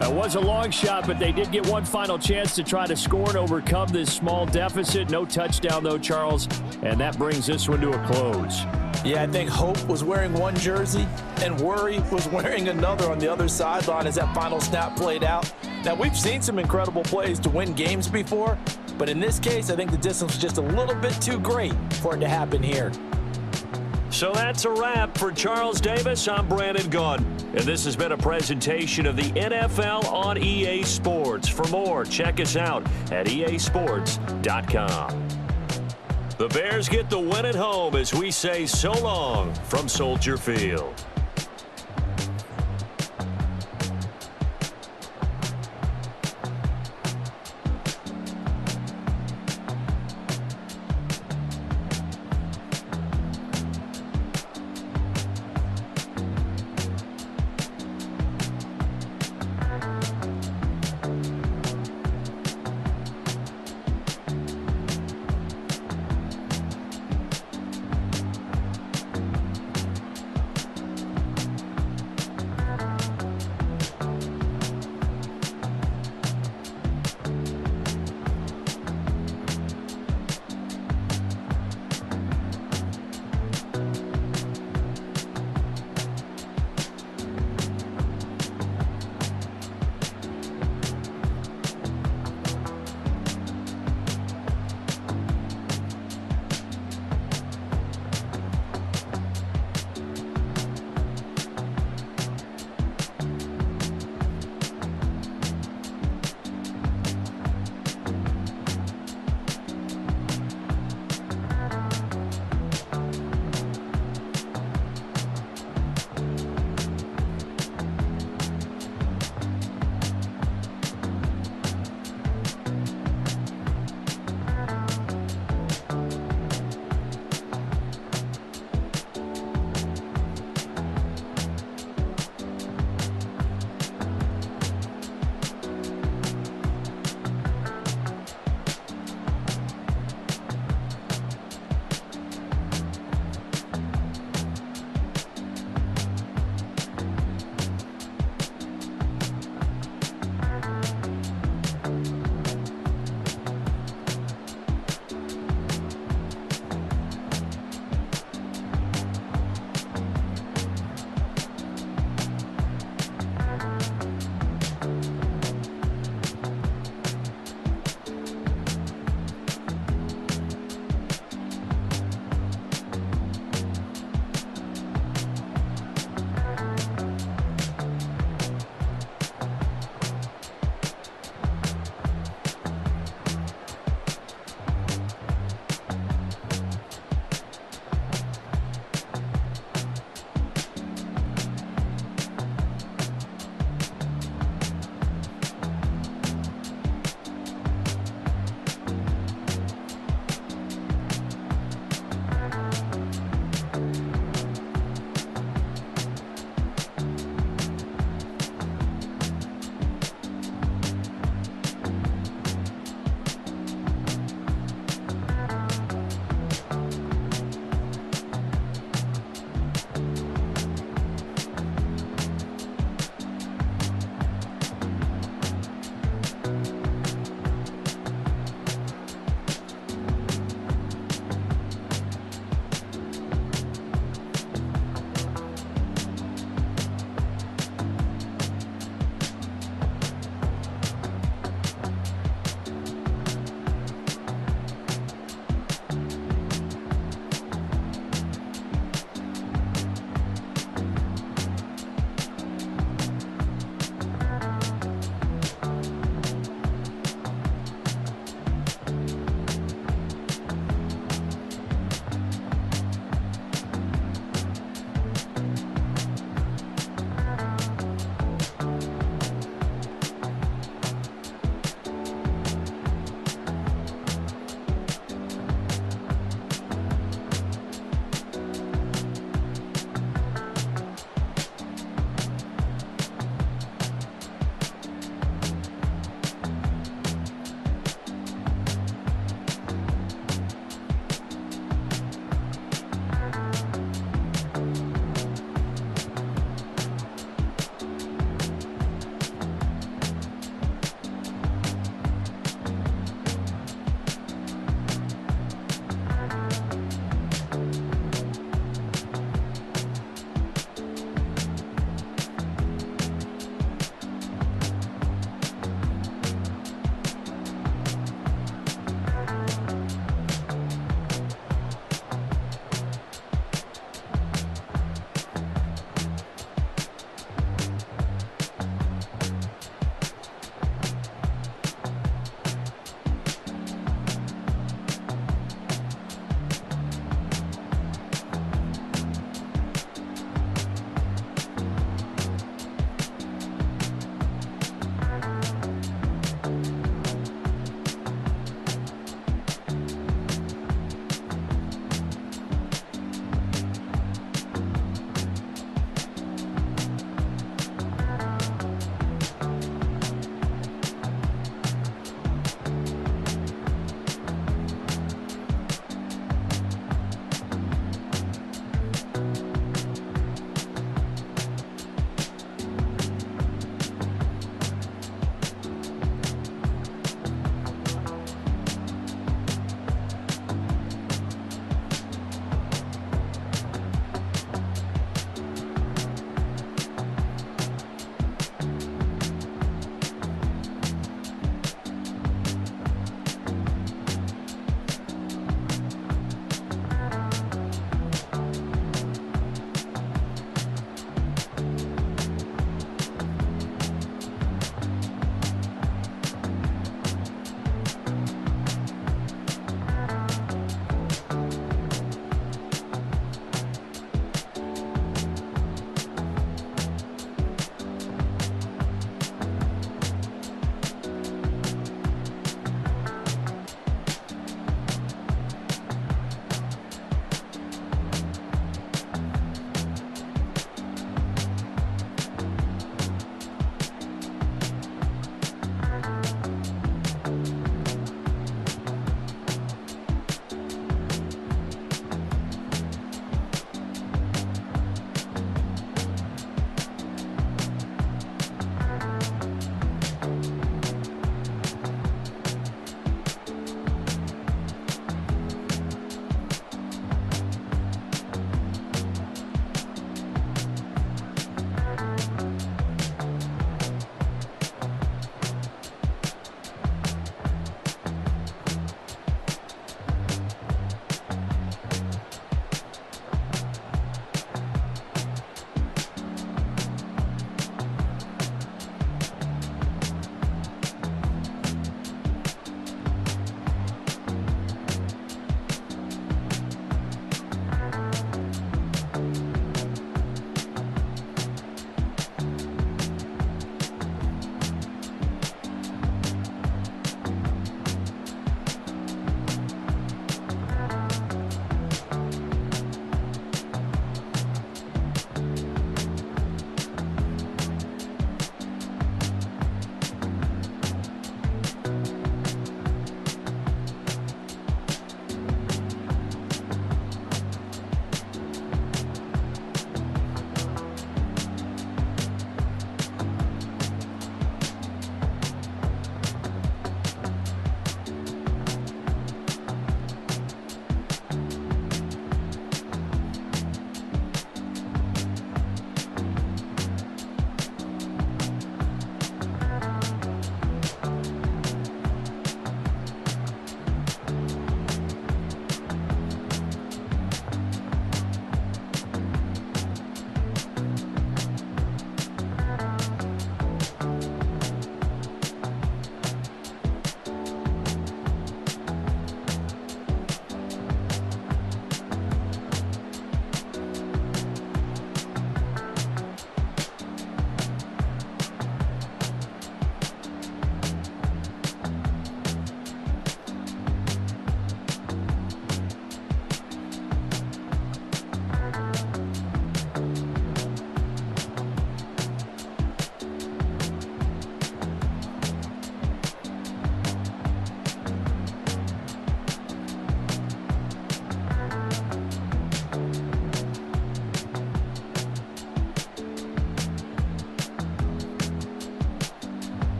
That was a long shot, but they did get one final chance to try to score and overcome this small deficit. No touchdown, though, Charles, and that brings this one to a close. Yeah, I think Hope was wearing one jersey and Worry was wearing another on the other sideline as that final snap played out. Now, we've seen some incredible plays to win games before, but in this case, I think the distance was just a little bit too great for it to happen here. So that's a wrap for Charles Davis. I'm Brandon Gunn, and this has been a presentation of the NFL on EA Sports. For more, check us out at easports.com. The Bears get the win at home as we say so long from Soldier Field.